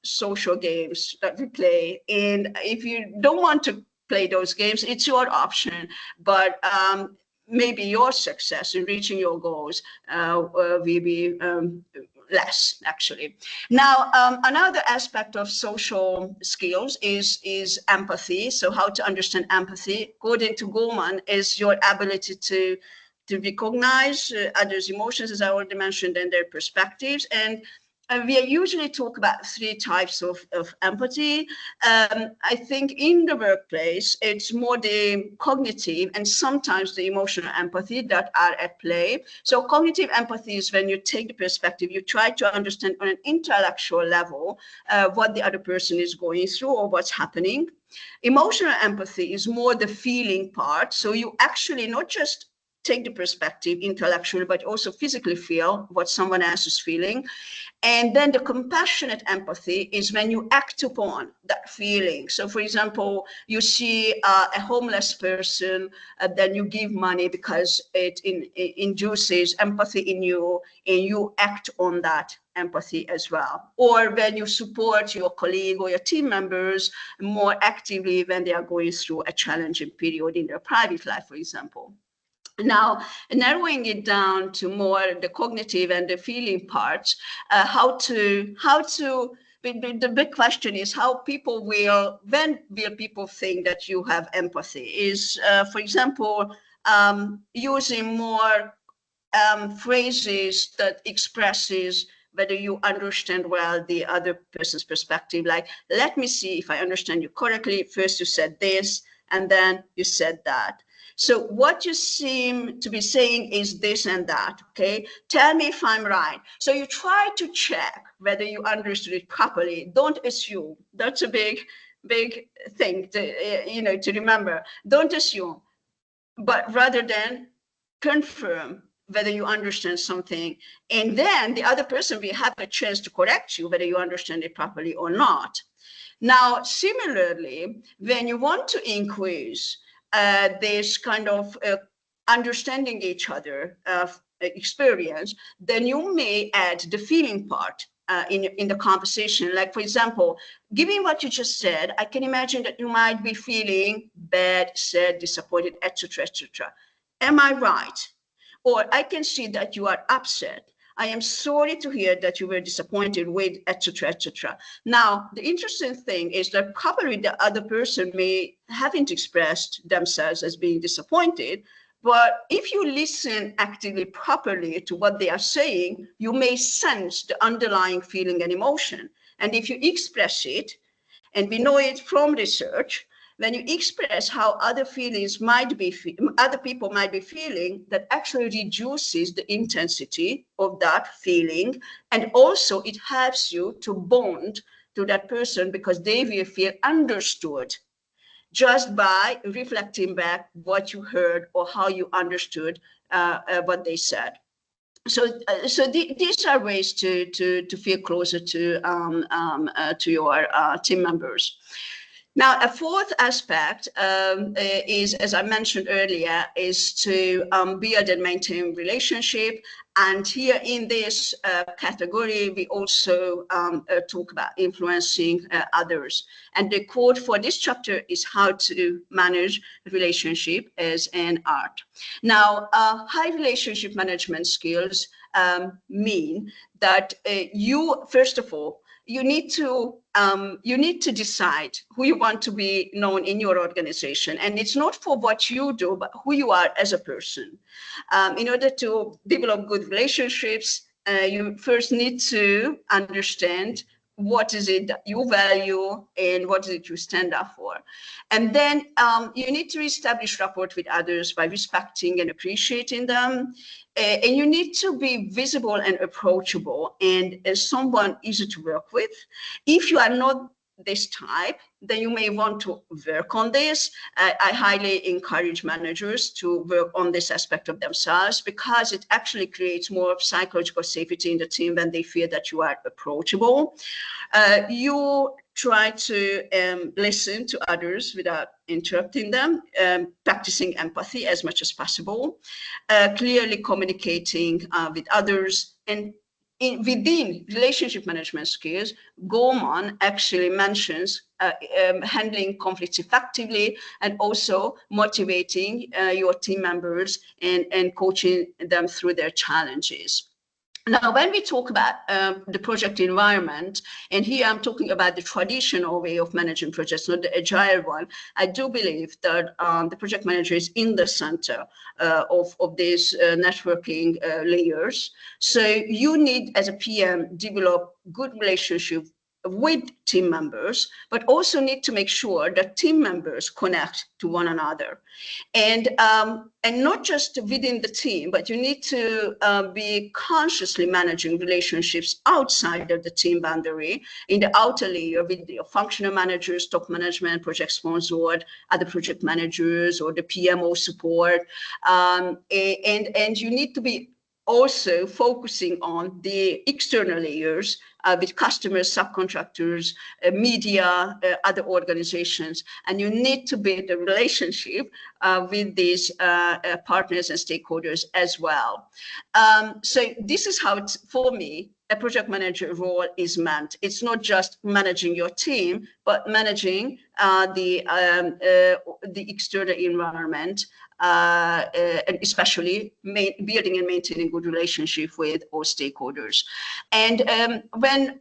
social games that we play. And if you don't want to play those games, it's your option, but maybe your success in reaching your goals will be less, actually. Now, another aspect of social skills is empathy. So how to understand empathy, according to Goleman, is your ability to recognize others' emotions, as I already mentioned, and their perspectives. And we usually talk about three types of empathy. I think in the workplace, it's more the cognitive and sometimes the emotional empathy that are at play. So cognitive empathy is when you take the perspective, you try to understand on an intellectual level what the other person is going through or what's happening. Emotional empathy is more the feeling part. So you actually not just take the perspective intellectually, but also physically feel what someone else is feeling. And then the compassionate empathy is when you act upon that feeling. So, for example, you see a homeless person, then you give money because it induces empathy in you, and you act on that empathy as well. Or when you support your colleague or your team members more actively when they are going through a challenging period in their private life, for example. Now, narrowing it down to more the cognitive and the feeling parts, the big question is how people when will people think that you have empathy? Is, for example, using more phrases that expresses whether you understand well the other person's perspective. Like, let me see if I understand you correctly. First you said this, and then you said that. So what you seem to be saying is this and that, okay? Tell me if I'm right. So you try to check whether you understood it properly. Don't assume. That's a big thing to remember. Don't assume, but rather than confirm whether you understand something. And then the other person will have a chance to correct you whether you understand it properly or not. Now, similarly, when you want to increase this kind of understanding each other experience, then you may add the feeling part in the conversation. Like, for example, given what you just said, I can imagine that you might be feeling bad, sad, disappointed, etc., etc. Am I right? Or I can see that you are upset. I am sorry to hear that you were disappointed with, etc., etc. Now, the interesting thing is that probably the other person may haven't expressed themselves as being disappointed, but if you listen actively properly to what they are saying, you may sense the underlying feeling and emotion. And if you express it, and we know it from research, when you express how other feelings might be, other people might be feeling, that actually reduces the intensity of that feeling. And also it helps you to bond to that person because they will feel understood just by reflecting back what you heard or how you understood what they said. So these are ways to feel closer to your team members. Now, a fourth aspect is, as I mentioned earlier, is to build and maintain relationship. And here in this category, we also talk about influencing others. And the quote for this chapter is how to manage relationship as an art. Now, high relationship management skills mean that you, first of all, you need to decide who you want to be known in your organization. And it's not for what you do, but who you are as a person. In order to develop good relationships, you first need to understand what is it that you value and what is it you stand up for. And then you need to establish rapport with others by respecting and appreciating them. And you need to be visible and approachable and as someone easy to work with. If you are not this type, then you may want to work on this. I highly encourage managers to work on this aspect of themselves because it actually creates more psychological safety in the team when they feel that you are approachable. You try to listen to others without interrupting them, practicing empathy as much as possible, clearly communicating with others, and within relationship management skills, Gorman actually mentions handling conflicts effectively and also motivating your team members and coaching them through their challenges. Now, when we talk about the project environment, and here I'm talking about the traditional way of managing projects, not the agile one, I do believe that the project manager is in the center of these networking layers. So you need, as a PM, develop good relationship with team members, but also need to make sure that team members connect to one another. And not just within the team, but you need to be consciously managing relationships outside of the team boundary, in the outer layer with the functional managers, top management, project sponsored, other project managers, or the PMO support. And you need to be also focusing on the external layers with customers, subcontractors, media, other organizations, and you need to build a relationship with these partners and stakeholders as well. So this is how, for me, a project manager role is meant. It's not just managing your team, but managing the external environment, and especially building and maintaining good relationship with all stakeholders. And when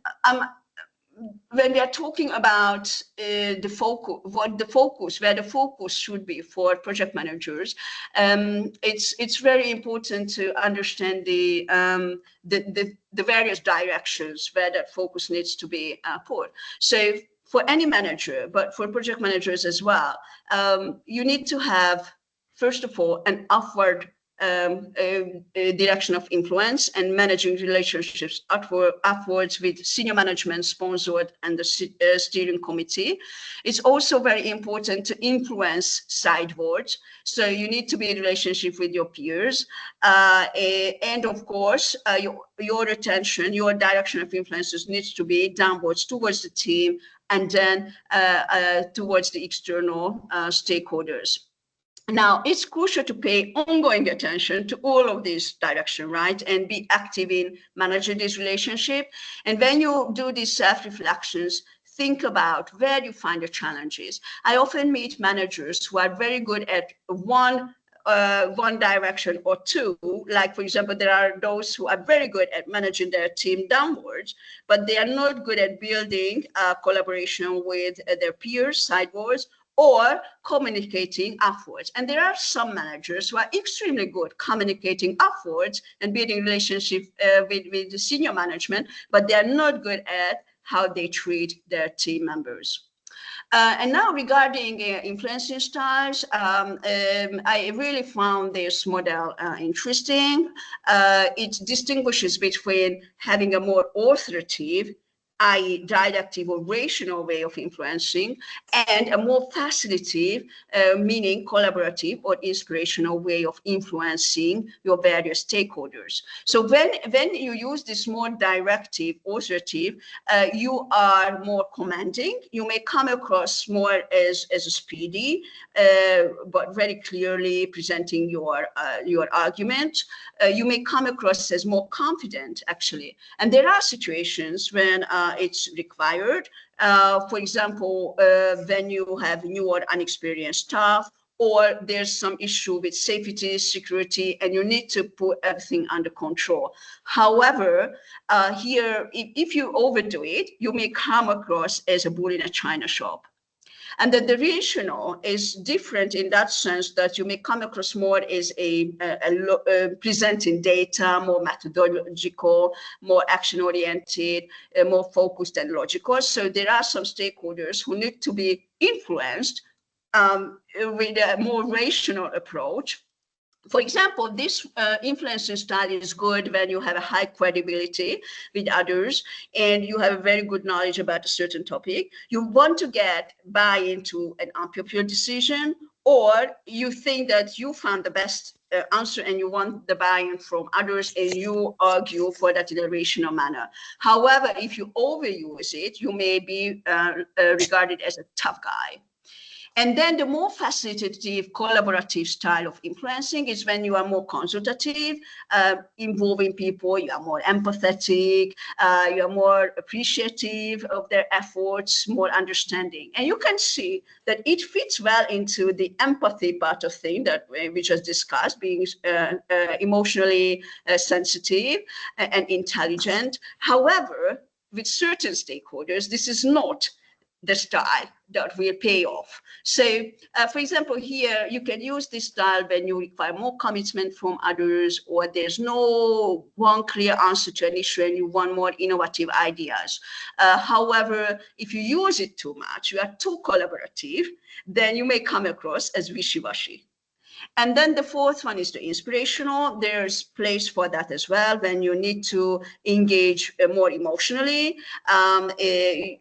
we are talking about the focus, where the focus should be for project managers, it's very important to understand the various directions where that focus needs to be put. So for any manager, but for project managers as well, you need to have, first of all, an upward direction of influence and managing relationships upwards with senior management sponsored and the steering committee. It's also very important to influence sidewards. So you need to be in relationship with your peers. And of course, your attention, your direction of influences needs to be downwards towards the team and then towards the external stakeholders. Now, it's crucial to pay ongoing attention to all of these directions, right? And be active in managing this relationship. And when you do these self-reflections, think about where you find the challenges. I often meet managers who are very good at one direction or two. Like, for example, there are those who are very good at managing their team downwards, but they are not good at building collaboration with their peers sidewards, or communicating upwards. And there are some managers who are extremely good communicating upwards and building relationships with the senior management, but they are not good at how they treat their team members. And now regarding influencing styles, I really found this model interesting. It distinguishes between having a more authoritative, i.e. didactic or rational way of influencing, and a more facilitative, meaning collaborative or inspirational way of influencing your various stakeholders. So when you use this more directive, authoritative, you are more commanding. You may come across more as a speedy, but very clearly presenting your argument. You may come across as more confident, actually. And there are situations when it's required. For example, when you have new or unexperienced staff, or there's some issue with safety, security, and you need to put everything under control. However, here, if you overdo it, you may come across as a bull in a china shop. And that the rational is different in that sense that you may come across more as presenting data, more methodological, more action-oriented, more focused and logical. So there are some stakeholders who need to be influenced with a more rational approach. For example, this influencing style is good when you have a high credibility with others and you have a very good knowledge about a certain topic. You want to get buy-in to an unpopular decision, or you think that you found the best answer and you want the buy-in from others and you argue for that in a rational manner. However, if you overuse it, you may be regarded as a tough guy. And then the more facilitative, collaborative style of influencing is when you are more consultative, involving people, you are more empathetic, you are more appreciative of their efforts, more understanding. And you can see that it fits well into the empathy part of things that we just discussed, being emotionally sensitive and intelligent. However, with certain stakeholders, this is not the style that will pay off. So, for example, here you can use this style when you require more commitment from others, or there's no one clear answer to an issue and you want more innovative ideas. However, if you use it too much, you are too collaborative, then you may come across as wishy-washy. And then the fourth one is the inspirational. There's place for that as well. When you need to engage more emotionally,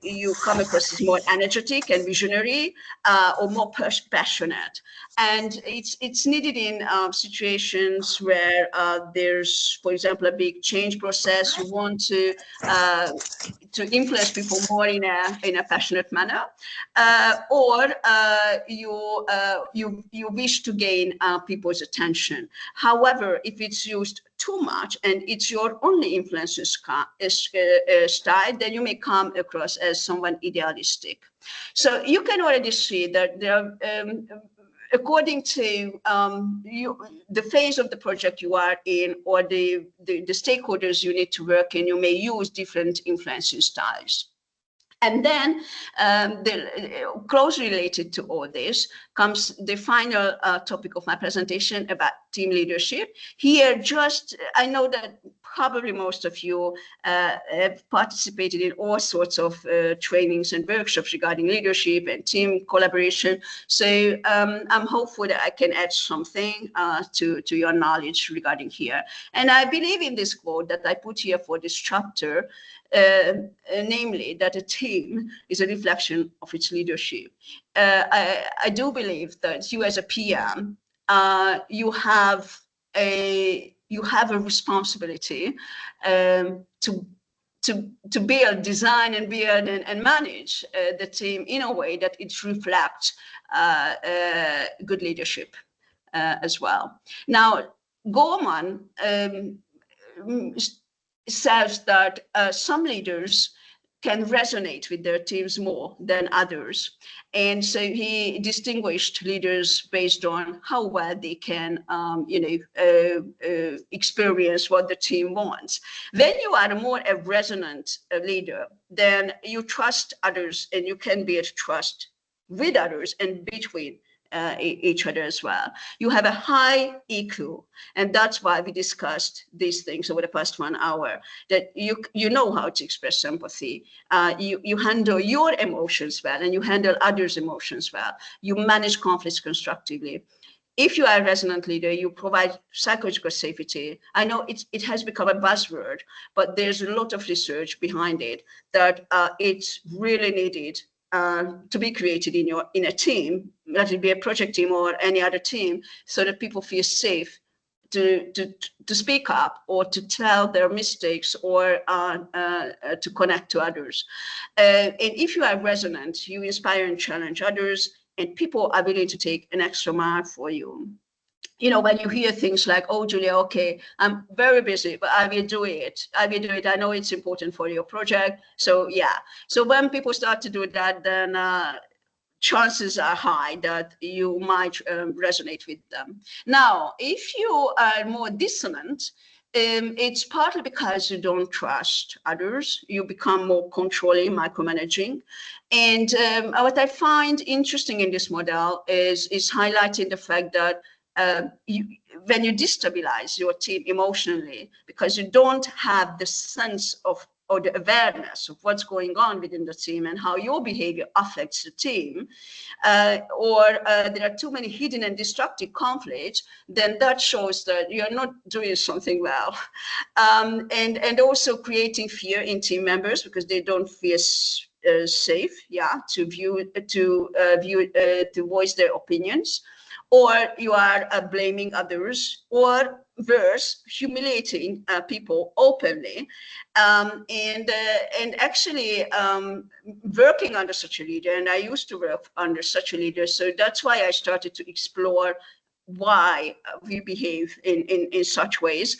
you come across as more energetic and visionary, or more passionate. And it's needed in situations where there's, for example, a big change process. You want to influence people more in a passionate manner, or you wish to gain people's attention. However, if it's used too much and it's your only influence style, then you may come across as someone idealistic. So you can already see that there are, according to the phase of the project you are in, or the stakeholders you need to work in, you may use different influencing styles. And then closely related to all this comes the final topic of my presentation about team leadership. Here, I know that probably most of you have participated in all sorts of trainings and workshops regarding leadership and team collaboration. So I'm hopeful that I can add something to your knowledge regarding here. And I believe in this quote that I put here for this chapter, namely that a team is a reflection of its leadership. I do believe that you as a PM, you have a responsibility to build, design, and build and manage the team in a way that it reflects good leadership. as well. Now, Gorman says that some leaders can resonate with their teams more than others. And so he distinguished leaders based on how well they can, experience what the team wants. When you are more a resonant leader, then you trust others and you can build trust with others and between each other as well. You have a high EQ, and that's why we discussed these things over the past 1 hour, that you know how to express empathy, you handle your emotions well, and you handle others' emotions well. You manage conflicts constructively. If you are a resonant leader, you provide psychological safety. I know it has become a buzzword, but there's a lot of research behind it that it's really needed to be created in a team, let it be a project team or any other team, so that people feel safe to speak up or to tell their mistakes or to connect to others. And if you are resonant, you inspire and challenge others, and people are willing to take an extra mile for you. You know, when you hear things like, oh, Julia, okay, I'm very busy, but I will do it. I will do it. I know it's important for your project. So, yeah. So when people start to do that, then chances are high that you might resonate with them. Now, if you are more dissonant, it's partly because you don't trust others. You become more controlling, micromanaging. And what I find interesting in this model is highlighting the fact that when you destabilize your team emotionally, because you don't have the sense of or the awareness of what's going on within the team and how your behavior affects the team, or there are too many hidden and destructive conflicts, then that shows that you're not doing something well. And also creating fear in team members because they don't feel safe, to voice their opinions, or you are blaming others, or worse, humiliating people openly, and actually working under such a leader. And I used to work under such a leader, so that's why I started to explore why we behave in such ways.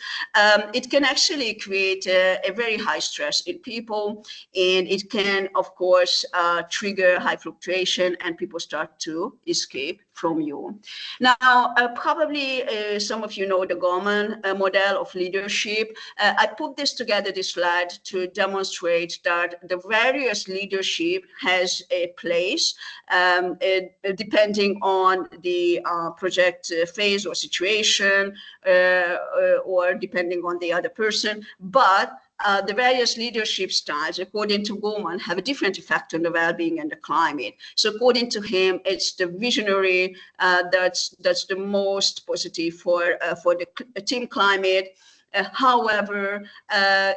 It can actually create a very high stress in people, and it can, of course, trigger high fluctuation, and people start to escape from you. Now, probably some of you know the Gorman model of leadership. I put this together, this slide, to demonstrate that the various leadership has a place depending on the project phase or situation, or depending on the other person. But the various leadership styles, according to Gorman, have a different effect on the well-being and the climate. So according to him, it's the visionary that's the most positive for the team climate. However,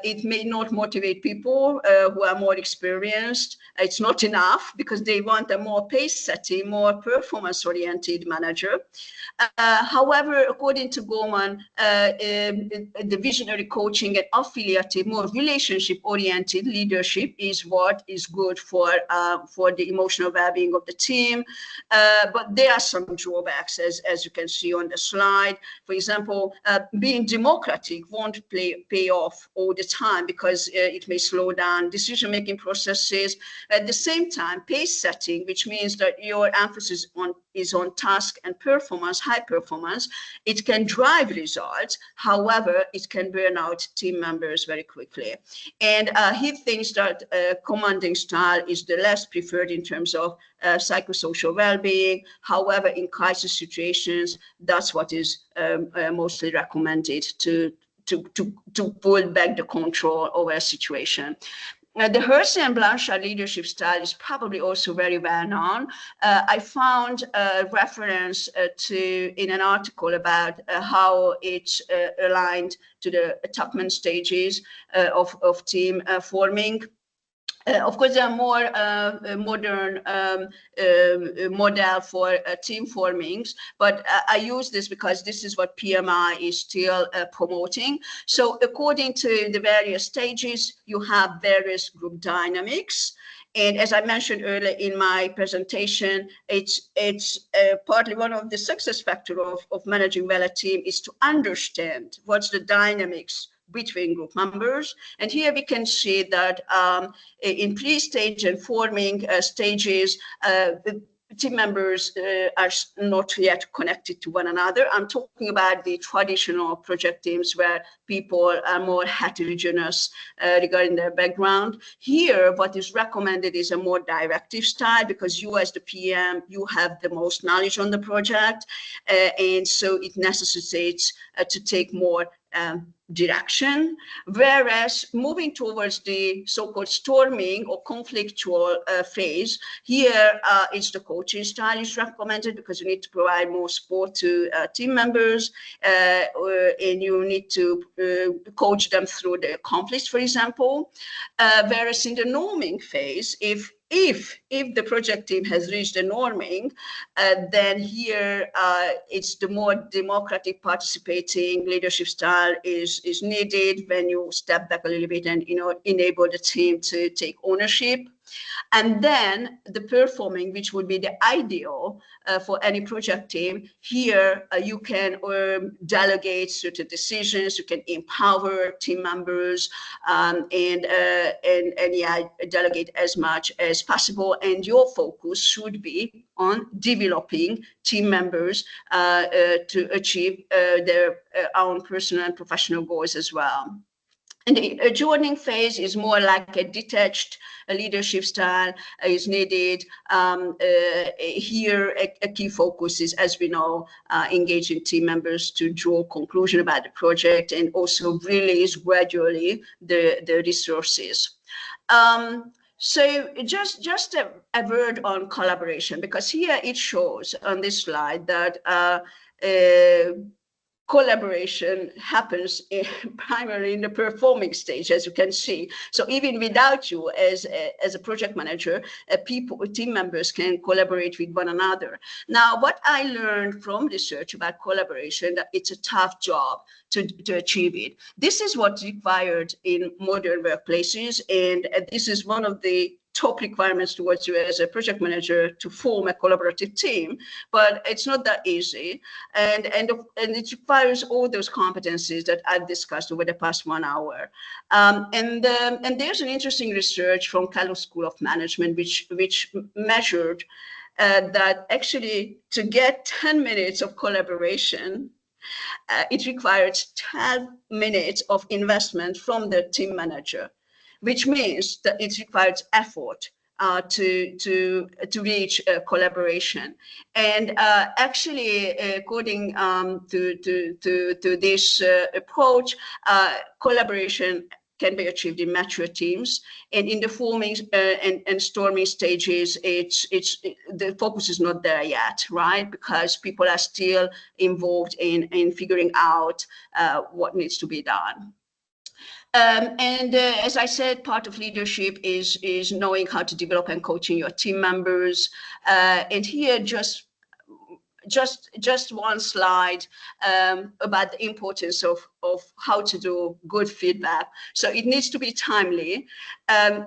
it may not motivate people who are more experienced. It's not enough because they want a more pace-setting, more performance-oriented manager. However, according to Gorman, the visionary coaching and affiliative, more relationship-oriented leadership is what is good for the emotional well-being of the team. But there are some drawbacks, as you can see on the slide. For example, being democratic won't pay off all the time because it may slow down decision-making processes. At the same time, pace setting, which means that your emphasis is on task and performance, high performance, it can drive results. However, it can burn out team members very quickly. And he thinks that commanding style is the less preferred in terms of psychosocial well-being. However, in crisis situations, that's what is mostly recommended to pull back the control over a situation. The Hersey and Blanchard leadership style is probably also very well known. I found a reference in an article about how it's aligned to the Tuckman stages of team forming. Of course, there are more modern model for team formings, but I use this because this is what PMI is still promoting. So according to the various stages, you have various group dynamics. And as I mentioned earlier in my presentation, it's partly one of the success factors of managing well a team is to understand what's the dynamics between group members. And here we can see that in pre-stage and forming stages, the team members are not yet connected to one another. I'm talking about the traditional project teams where people are more heterogeneous regarding their background. Here, what is recommended is a more directive style, because you as the PM, you have the most knowledge on the project. And so it necessitates to take more direction, whereas moving towards the so-called storming or conflictual phase, here is the coaching style is recommended, because you need to provide more support to team members, and you need to coach them through the conflicts, for example. Whereas in the norming phase, if the project team has reached the norming, then here it's the more democratic participating leadership style is needed when you step back a little bit and enable the team to take ownership. And then the performing, which would be the ideal for any project team. Here you can delegate certain decisions, you can empower team members, and yeah, delegate as much as possible. And your focus should be on developing team members to achieve their own personal and professional goals as well. And the adjourning phase is more like a detached leadership style is needed. Here, a key focus is, as we know, engaging team members to draw conclusion about the project and also release gradually the resources. So just a word on collaboration, because here it shows on this slide that collaboration happens primarily in the performing stage, as you can see. So even without you as a project manager, team members can collaborate with one another. Now, what I learned from research about collaboration, that it's a tough job to achieve it. This is what's required in modern workplaces, and this is one of the top requirements towards you as a project manager to form a collaborative team, but it's not that easy. And it requires all those competencies that I've discussed over the past 1 hour. And there's an interesting research from Kellogg School of Management, which measured that actually to get 10 minutes of collaboration, it requires 12 minutes of investment from the team manager, which means that it requires effort to reach collaboration. And actually, according to this approach, collaboration can be achieved in mature teams, and in the forming and storming stages, the focus is not there yet, right? Because people are still involved in figuring out what needs to be done. As I said, part of leadership is knowing how to develop and coaching your team members. And here, just one slide about the importance of how to do good feedback. So it needs to be timely,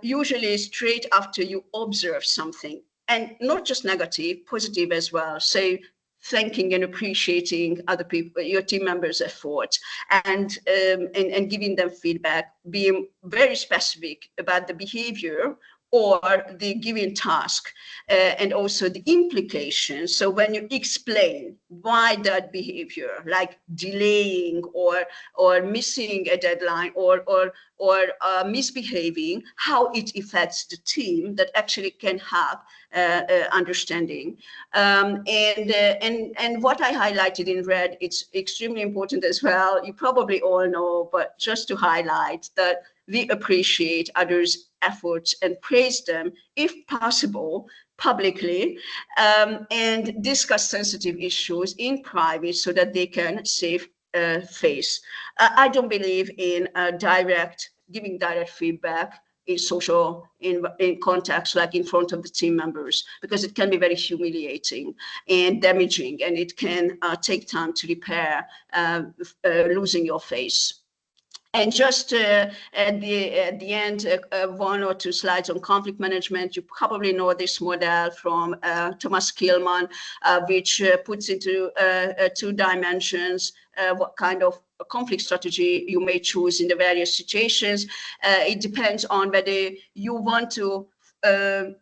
usually straight after you observe something, and not just negative, positive as well. So thanking and appreciating other people, your team members' efforts, and giving them feedback, being very specific about the behavior or the given task, and also the implications. So when you explain why that behavior, like delaying or missing a deadline or misbehaving, how it affects the team, that actually can have understanding. And what I highlighted in red, it's extremely important as well. You probably all know, but just to highlight that we appreciate others' efforts and praise them, if possible, publicly, and discuss sensitive issues in private so that they can save face. I don't believe in giving direct feedback in social in contexts, like in front of the team members, because it can be very humiliating and damaging, and it can take time to repair losing your face. And just at the end, 1 or 2 slides on conflict management. You probably know this model from Thomas Kilmann, which puts into 2 dimensions what kind of conflict strategy you may choose in the various situations. It depends on whether you want to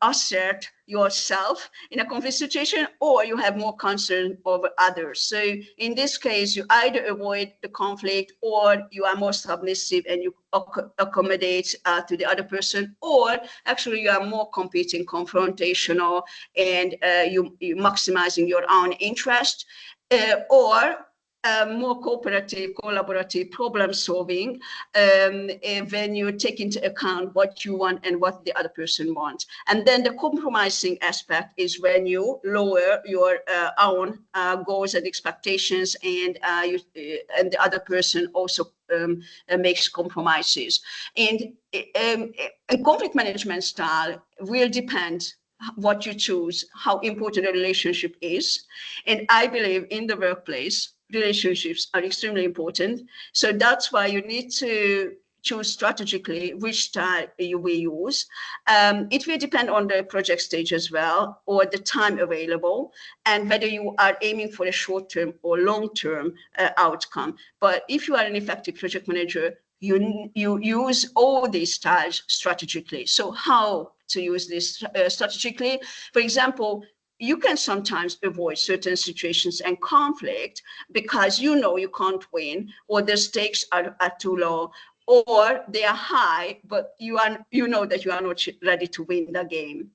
assert yourself in a conflict situation, or you have more concern over others. So in this case, you either avoid the conflict, or you are more submissive and you accommodate to the other person, or actually you are more competing, confrontational, and you maximizing your own interest, or more cooperative, collaborative problem solving when you take into account what you want and what the other person wants. And then the compromising aspect is when you lower your own goals and expectations, and the other person also makes compromises. And a conflict management style will depend what you choose, how important a relationship is. And I believe in the workplace, relationships are extremely important. So that's why you need to choose strategically which style you will use. It will depend on the project stage as well, or the time available, and whether you are aiming for a short-term or long-term outcome. But if you are an effective project manager, you use all these styles strategically. So how to use this strategically? For example, you can sometimes avoid certain situations and conflict because you know you can't win, or the stakes are too low, or they are high, but you know that you are not ready to win the game.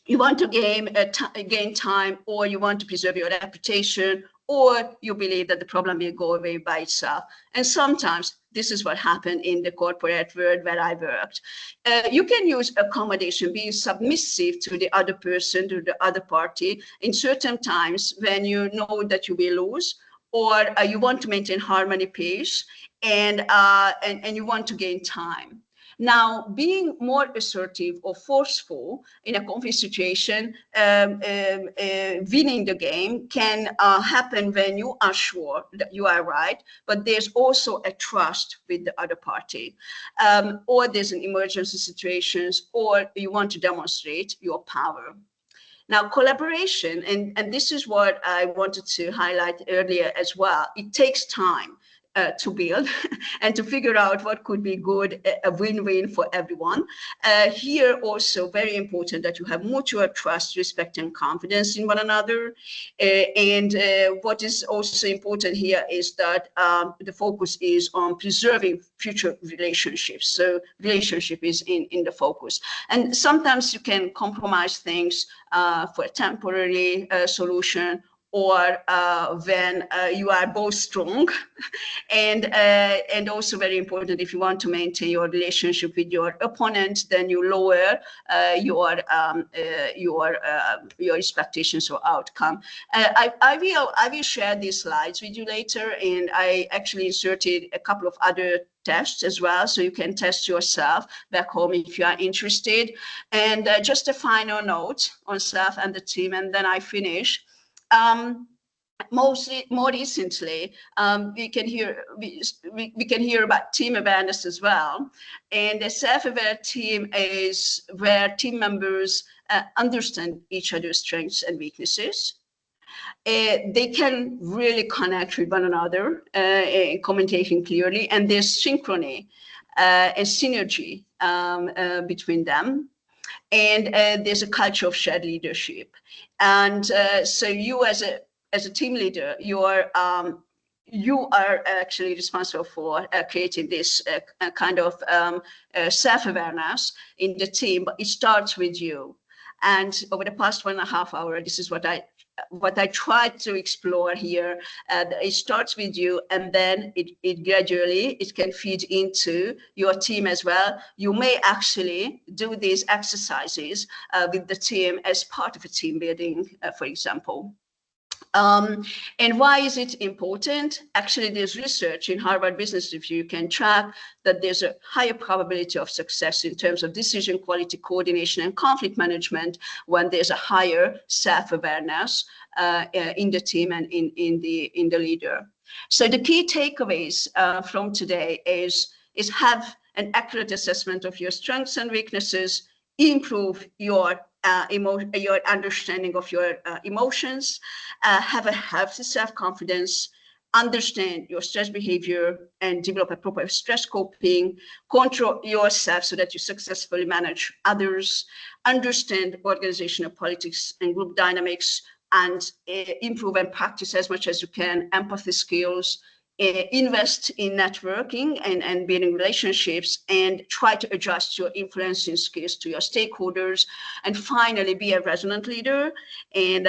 You want to gain time, or you want to preserve your reputation, or you believe that the problem will go away by itself. And sometimes this is what happened in the corporate world where I worked. You can use accommodation, being submissive to the other person, to the other party, in certain times when you know that you will lose, or you want to maintain harmony, peace, and you want to gain time. Now, being more assertive or forceful in a conflict situation, winning the game can happen when you are sure that you are right, but there's also a trust with the other party, or there's an emergency situations, or you want to demonstrate your power. Now, collaboration, and this is what I wanted to highlight earlier as well, it takes time to build and to figure out what could be good, a win-win for everyone. Here also very important that you have mutual trust, respect, and confidence in one another. And what is also important here is that the focus is on preserving future relationships. So relationship is in the focus. And sometimes you can compromise things for a temporary solution, or when you are both strong, and also very important, if you want to maintain your relationship with your opponent, then you lower your expectations or outcome. I will share these slides with you later, and I actually inserted a couple of other tests as well, so you can test yourself back home if you are interested. And just a final note on self and the team, and then I finish. More recently, we can hear about team awareness as well. And a self-aware team is where team members understand each other's strengths and weaknesses. They can really connect with one another, communicating clearly, and there's synchrony and synergy between them. And there's a culture of shared leadership. And so you as a team leader, you are actually responsible for creating this kind of self-awareness in the team, but it starts with you. And over the past 1.5 hours, this is what I tried to explore here. It starts with you, and then it gradually can feed into your team as well. You may actually do these exercises with the team as part of a team building, for example. And why is it important? Actually, there's research in Harvard Business Review. You can track that there's a higher probability of success in terms of decision quality, coordination, and conflict management when there's a higher self-awareness in the team and in the leader. So the key takeaways from today is have an accurate assessment of your strengths and weaknesses, improve your understanding of your emotions, have a healthy self-confidence, understand your stress behavior, and develop a proper stress coping, control yourself so that you successfully manage others, understand organizational politics and group dynamics, and improve and practice as much as you can empathy skills, invest in networking and building relationships, and try to adjust your influencing skills to your stakeholders, and finally be a resonant leader, and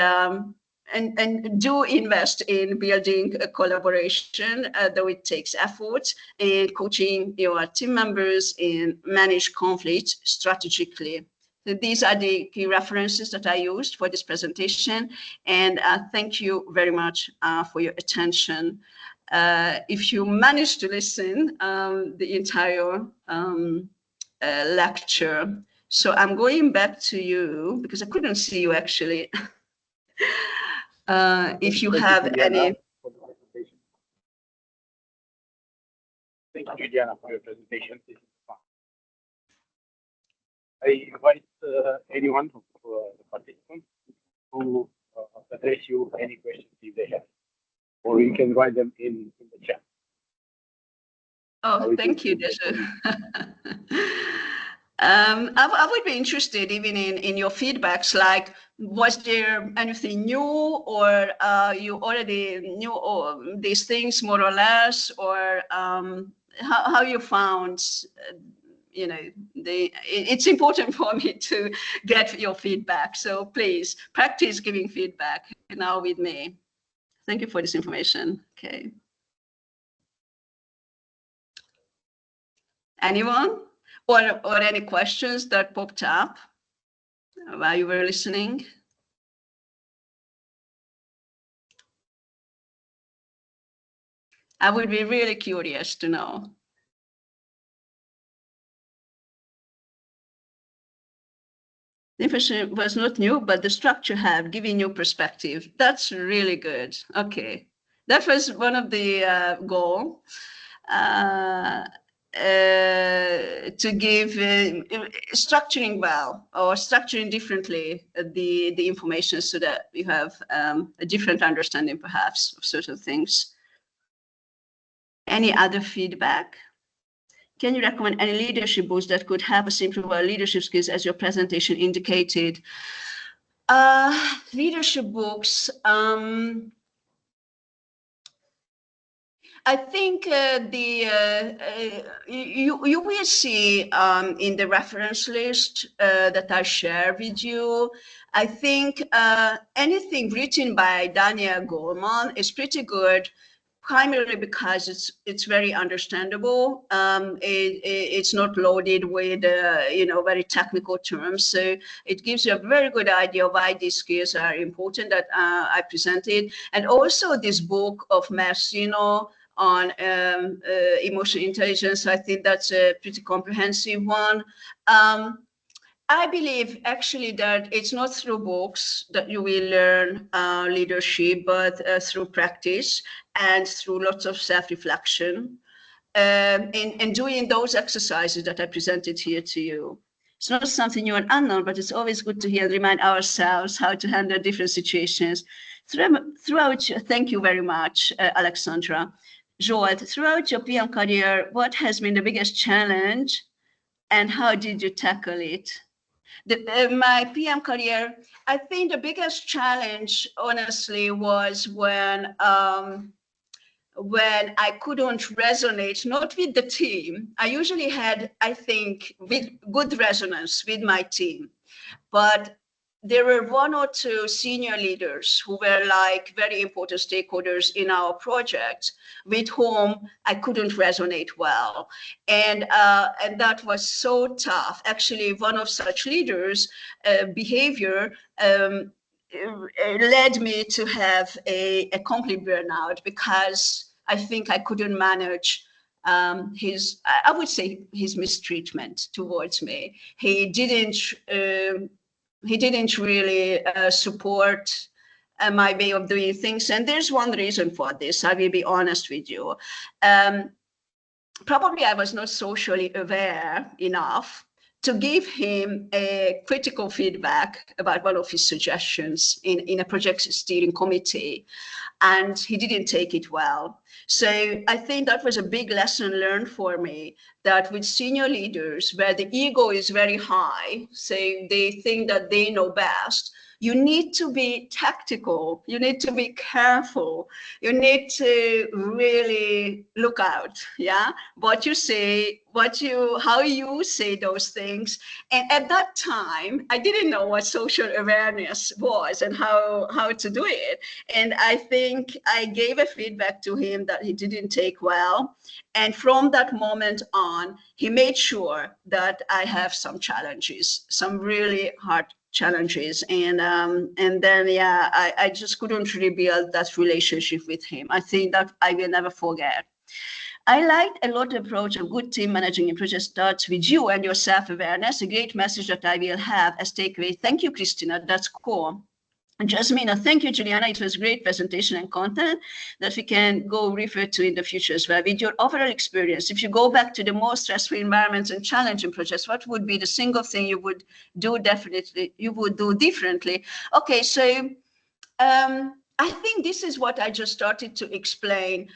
do invest in building a collaboration, though it takes effort, and coaching your team members and manage conflict strategically. So these are the key references that I used for this presentation, and thank you very much for your attention. If you managed to listen the entire lecture. So I'm going back to you because I couldn't see you actually. If you have any. Thank you, Julianna, for your presentation. This is fun. I invite anyone of the participants to address you any questions if they have, or you can write them in the chat. Oh, thank you, Deja. I would be interested even in your feedbacks, like was there anything new, or you already knew these things more or less, or how you found, it's important for me to get your feedback. So please practice giving feedback now with me. Thank you for this information. Okay. Anyone? Or any questions that popped up while you were listening? I would be really curious to know. The information was not new, but the structure had given you perspective. That's really good. Okay. That was one of the goals. To give structuring well or structuring differently the information so that you have a different understanding perhaps of certain things. Any other feedback? Can you recommend any leadership books that could help us improve our leadership skills as your presentation indicated? Leadership books. I think you will see in the reference list that I share with you. I think anything written by Daniel Goleman is pretty good, primarily because it's very understandable. It's not loaded with very technical terms, so it gives you a very good idea of why these skills are important that I presented. And also this book of Marcino on emotional intelligence, I think that's a pretty comprehensive one. I believe actually that it's not through books that you will learn leadership, but through practice and through lots of self-reflection and doing those exercises that I presented here to you. It's not something new and unknown, but it's always good to hear and remind ourselves how to handle different situations. Thank you very much, Alexandra. Joel, throughout your PM career, what has been the biggest challenge and how did you tackle it? My PM career, I think the biggest challenge, honestly, was when I couldn't resonate, not with the team. I usually had, I think, with good resonance with my team, but there were one or two senior leaders who were like very important stakeholders in our project with whom I couldn't resonate well. And that was so tough. Actually, one of such leaders' behavior led me to have a complete burnout, because I think I couldn't manage I would say his mistreatment towards me. He didn't really support my way of doing things. And there's one reason for this. I will be honest with you. Probably I was not socially aware enough to give him a critical feedback about one of his suggestions in a project steering committee, and he didn't take it well. So I think that was a big lesson learned for me, that with senior leaders where the ego is very high, so they think that they know best, you need to be tactical, you need to be careful, you need to really look out, yeah, what you say, how you say those things. And at that time, I didn't know what social awareness was and how to do it. And I think I gave a feedback to him that he didn't take well. And from that moment on, he made sure that I have some challenges, some really hard challenges. And then, yeah, I just couldn't rebuild that relationship with him. I think that I will never forget. I liked a lot the approach of good team managing in project starts with you and your self-awareness, a great message that I will have as takeaway. Thank you, Christina, that's cool. And Jasmina, thank you, Juliana. It was great presentation and content that we can go refer to in the future as well. With your overall experience, if you go back to the more stressful environments and challenging projects, what would be the single thing you would do differently? Okay, so I think this is what I just started to explain.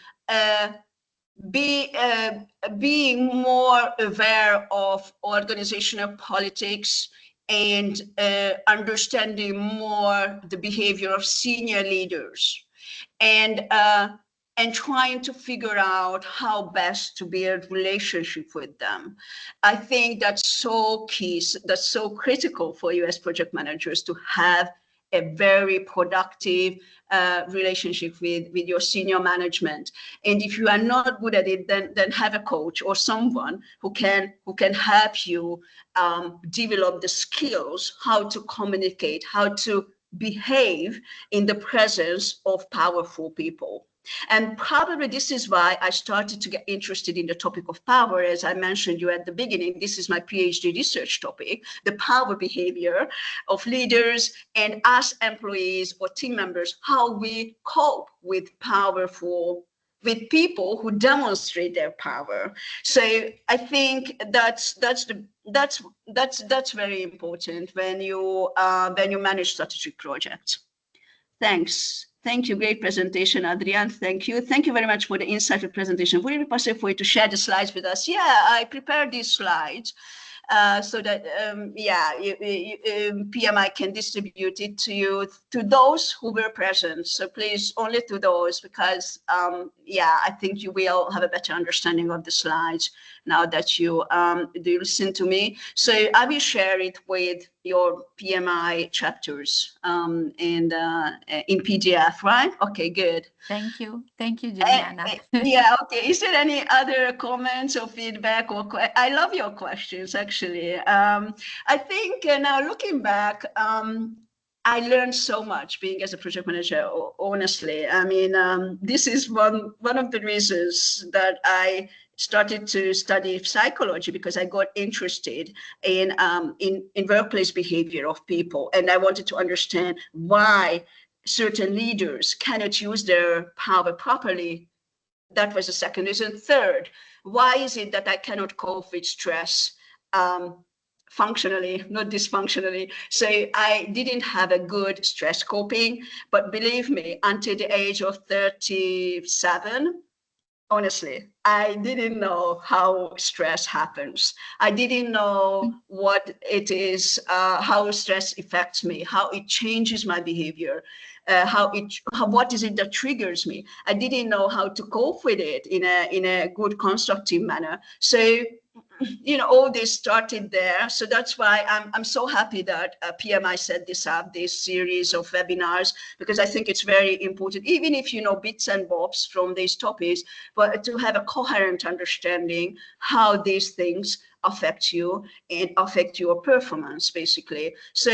Being more aware of organizational politics and understanding more the behavior of senior leaders, and trying to figure out how best to build relationship with them. I think that's so key, that's so critical for you as project managers, to have a very productive relationship with your senior management. And if you are not good at it, then have a coach or someone who can help you develop the skills, how to communicate, how to behave in the presence of powerful people. And probably this is why I started to get interested in the topic of power. As I mentioned you at the beginning, this is my PhD research topic, the power behavior of leaders and us employees or team members, how we cope with people who demonstrate their power. So I think that's very important when you manage strategic projects. Thanks. Thank you. Great presentation, Adrian. Thank you. Thank you very much for the insightful presentation. Would it be possible for you to share the slides with us? Yeah, I prepared these slides so that, PMI can distribute it to you, to those who were present. So please, only to those, because, I think you will have a better understanding of the slides now that you do listen to me. So I will share it with your PMI chapters and in PDF, right? Okay, good. Thank you, Juliana. Okay. Is there any other comments or feedback? I love your questions, actually. I think now looking back, I learned so much being as a project manager, honestly. I mean, this is one of the reasons that I started to study psychology, because I got interested in workplace behavior of people. And I wanted to understand why certain leaders cannot use their power properly. That was the second reason. Third, why is it that I cannot cope with stress functionally, not dysfunctionally? So I didn't have a good stress coping, but believe me, until the age of 37, honestly, I didn't know how stress happens. I didn't know what it is, how stress affects me, how it changes my behavior, what is it that triggers me. I didn't know how to cope with it in a good, constructive manner. So, all this started there. So that's why I'm so happy that PMI set this series of webinars, because I think it's very important, even if you know bits and bobs from these topics, but to have a coherent understanding how these things affect you and affect your performance, basically. So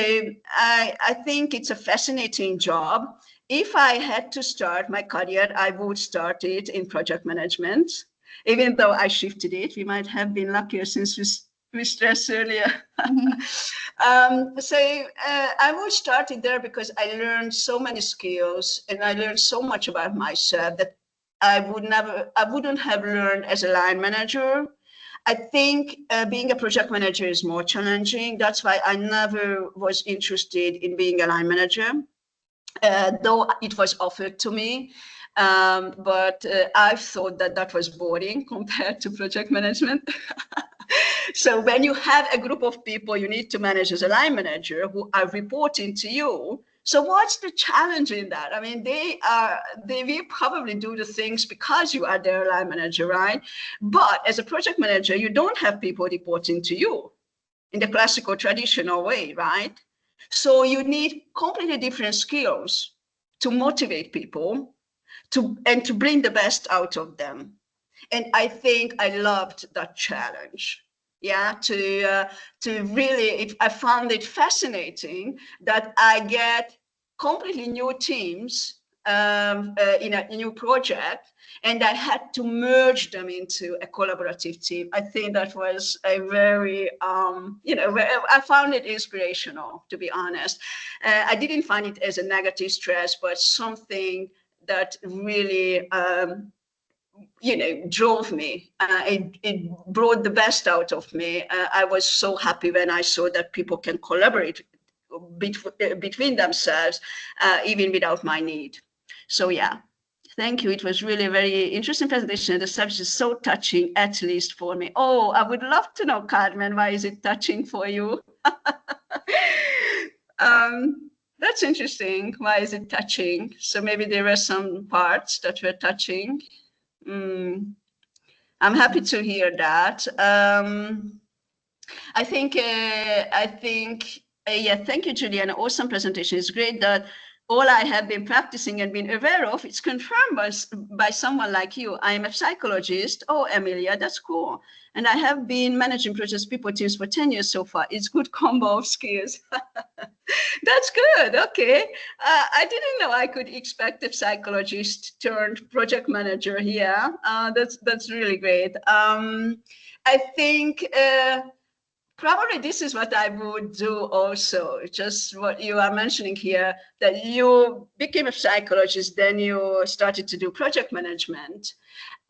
I think it's a fascinating job. If I had to start my career, I would start it in project management. Even though I shifted it, we might have been luckier since we stressed earlier. I would start it there because I learned so many skills and I learned so much about myself that I wouldn't have learned as a line manager. I think being a project manager is more challenging. That's why I never was interested in being a line manager, though it was offered to me. But I thought that was boring compared to project management. So when you have a group of people you need to manage as a line manager who are reporting to you, so what's the challenge in that? I mean, they will probably do the things because you are their line manager, right? But as a project manager, you don't have people reporting to you in the classical traditional way, right? So you need completely different skills to motivate people and to bring the best out of them. And I think I loved that challenge. Yeah, to really, I found it fascinating that I get completely new teams in a new project, and I had to merge them into a collaborative team. I think that was a very, I found it inspirational, to be honest. I didn't find it as a negative stress, but something that really, drove me. It brought the best out of me. I was so happy when I saw that people can collaborate between themselves, even without my need. So yeah, thank you. It was really a very interesting presentation. The subject is so touching, at least for me. Oh, I would love to know, Carmen, why is it touching for you? That's interesting. Why is it touching? So maybe there were some parts that were touching. I'm happy to hear that. I think, yeah, thank you, Julianna. Awesome presentation. It's great that all I have been practicing and been aware of, it's confirmed by someone like you. I am a psychologist. Oh, Emilia, that's cool. And I have been managing projects, people teams for 10 years so far. It's good combo of skills. That's good. Okay. I didn't know I could expect a psychologist turned project manager here. That's really great. I think probably this is what I would do also, just what you are mentioning here, that you became a psychologist, then you started to do project management.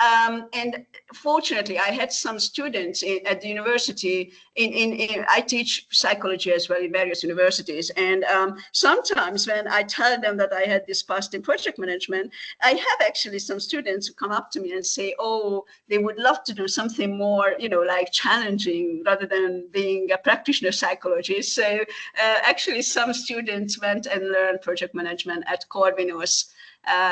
And fortunately, I had some students at the university. I teach psychology as well in various universities. And sometimes when I tell them that I had this past in project management, I have actually some students who come up to me and say, oh, they would love to do something more, like challenging rather than being a practitioner psychologist. So actually, some students went and learned project management at Corvinus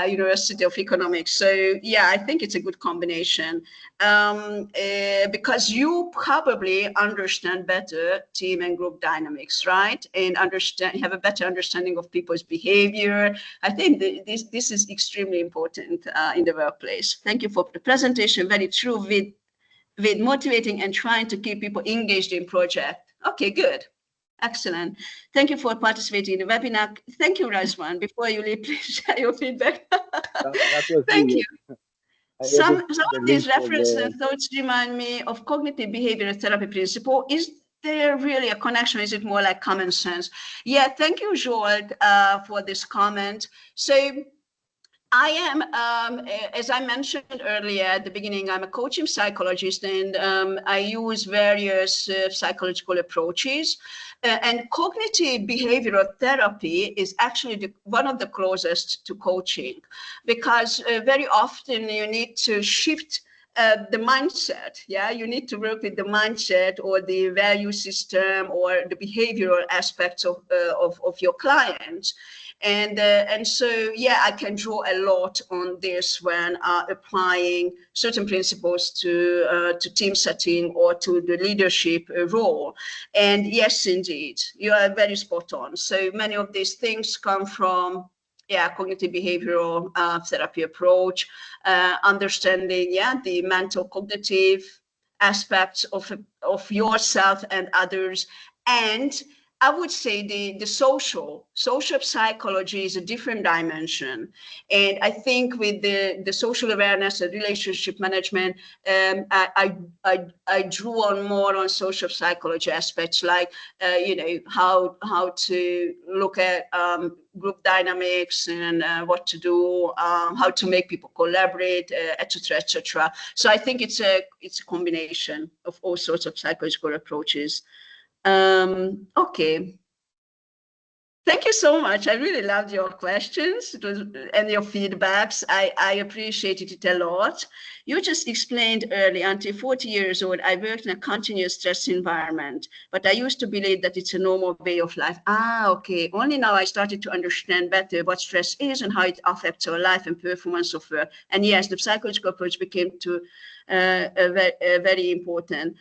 University of Economics. So yeah, I think it's a good combination because you probably understand better team and group dynamics, right? And have a better understanding of people's behavior. I think this is extremely important in the workplace. Thank you for the presentation. Very true with motivating and trying to keep people engaged in project. Okay, good. Excellent. Thank you for participating in the webinar. Thank you, Razwan. Before you leave, please share your feedback. Thank you. Some of these references and thoughts remind me of cognitive behavioral therapy principle. Is there really a connection? Is it more like common sense? Yeah, thank you, Joel, for this comment. So I am, as I mentioned earlier at the beginning, I'm a coaching psychologist, and I use various psychological approaches. And cognitive behavioral therapy is actually one of the closest to coaching, because very often you need to shift the mindset. Yeah, you need to work with the mindset or the value system or the behavioral aspects of your clients. And so, yeah, I can draw a lot on this when applying certain principles to team setting or to the leadership role. And yes, indeed, you are very spot on. So many of these things come from, cognitive behavioral therapy approach, understanding, the mental cognitive aspects of yourself and others. And I would say the social psychology is a different dimension. And I think with the social awareness and relationship management, I drew on more on social psychology aspects, like, how to look at group dynamics and what to do, how to make people collaborate, etc., etc. So I think it's a combination of all sorts of psychological approaches. Okay. Thank you so much. I really loved your questions and your feedbacks. I appreciated it a lot. You just explained early, until 40 years old, I worked in a continuous stress environment, but I used to believe that it's a normal way of life. Okay. Only now I started to understand better what stress is and how it affects our life and performance of work. And yes, the psychological approach became very important.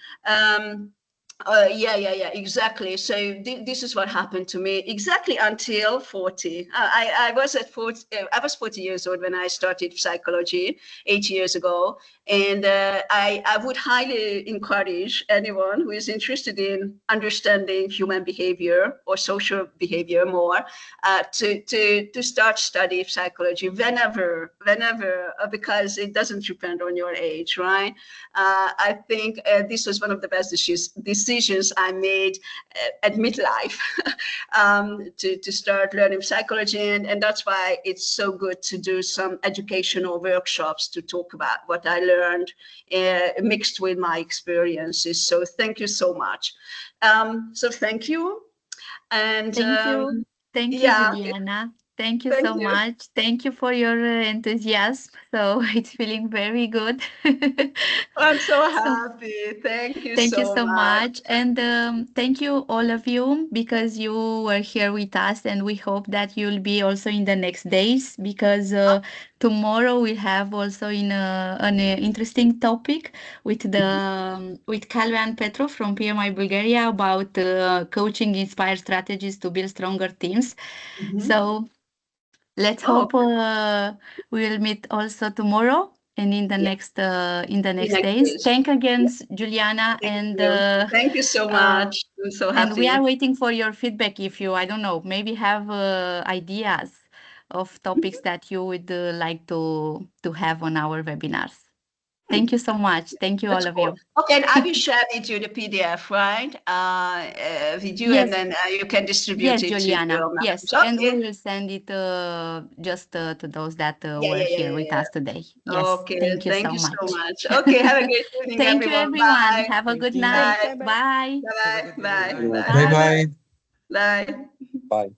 Yeah, exactly. So this is what happened to me exactly until 40. I was 40 years old when I started psychology 8 years ago. And I would highly encourage anyone who is interested in understanding human behavior or social behavior more to start study psychology whenever, because it doesn't depend on your age, right? I think this was one of the best decisions I made at midlife to start learning psychology. And that's why it's so good to do some educational workshops to talk about what I learned mixed with my experiences. So thank you so much. So thank you. And Thank you, yeah. Juliana. Thank you so much. Thank you for your enthusiasm. So it's feeling very good. I'm so happy. Thank you so much. And thank you, all of you, because you were here with us. And we hope that you'll be also in the next days, because tomorrow we have also an interesting topic with with Calvean Petru from PMI Bulgaria about coaching inspired strategies to build stronger teams. So let's hope we'll meet also tomorrow and in the next days. Thank again, Juliana, and thank you so much. I'm so happy. And we are waiting for your feedback. If you, I don't know, maybe have ideas of topics that you would like to have on our webinars. Thank you so much. Thank you, all of you. Okay, and I will share with you the PDF, right? With you, yes. And then you can distribute it Juliana. to your members. Yes, and we will send it just to those that were here with us today. Yes, okay. Thank you so much. Okay, have a great evening, Thank everyone. you, everyone. Bye. Have a good night. Bye. Bye. Bye. Bye. Bye. Bye.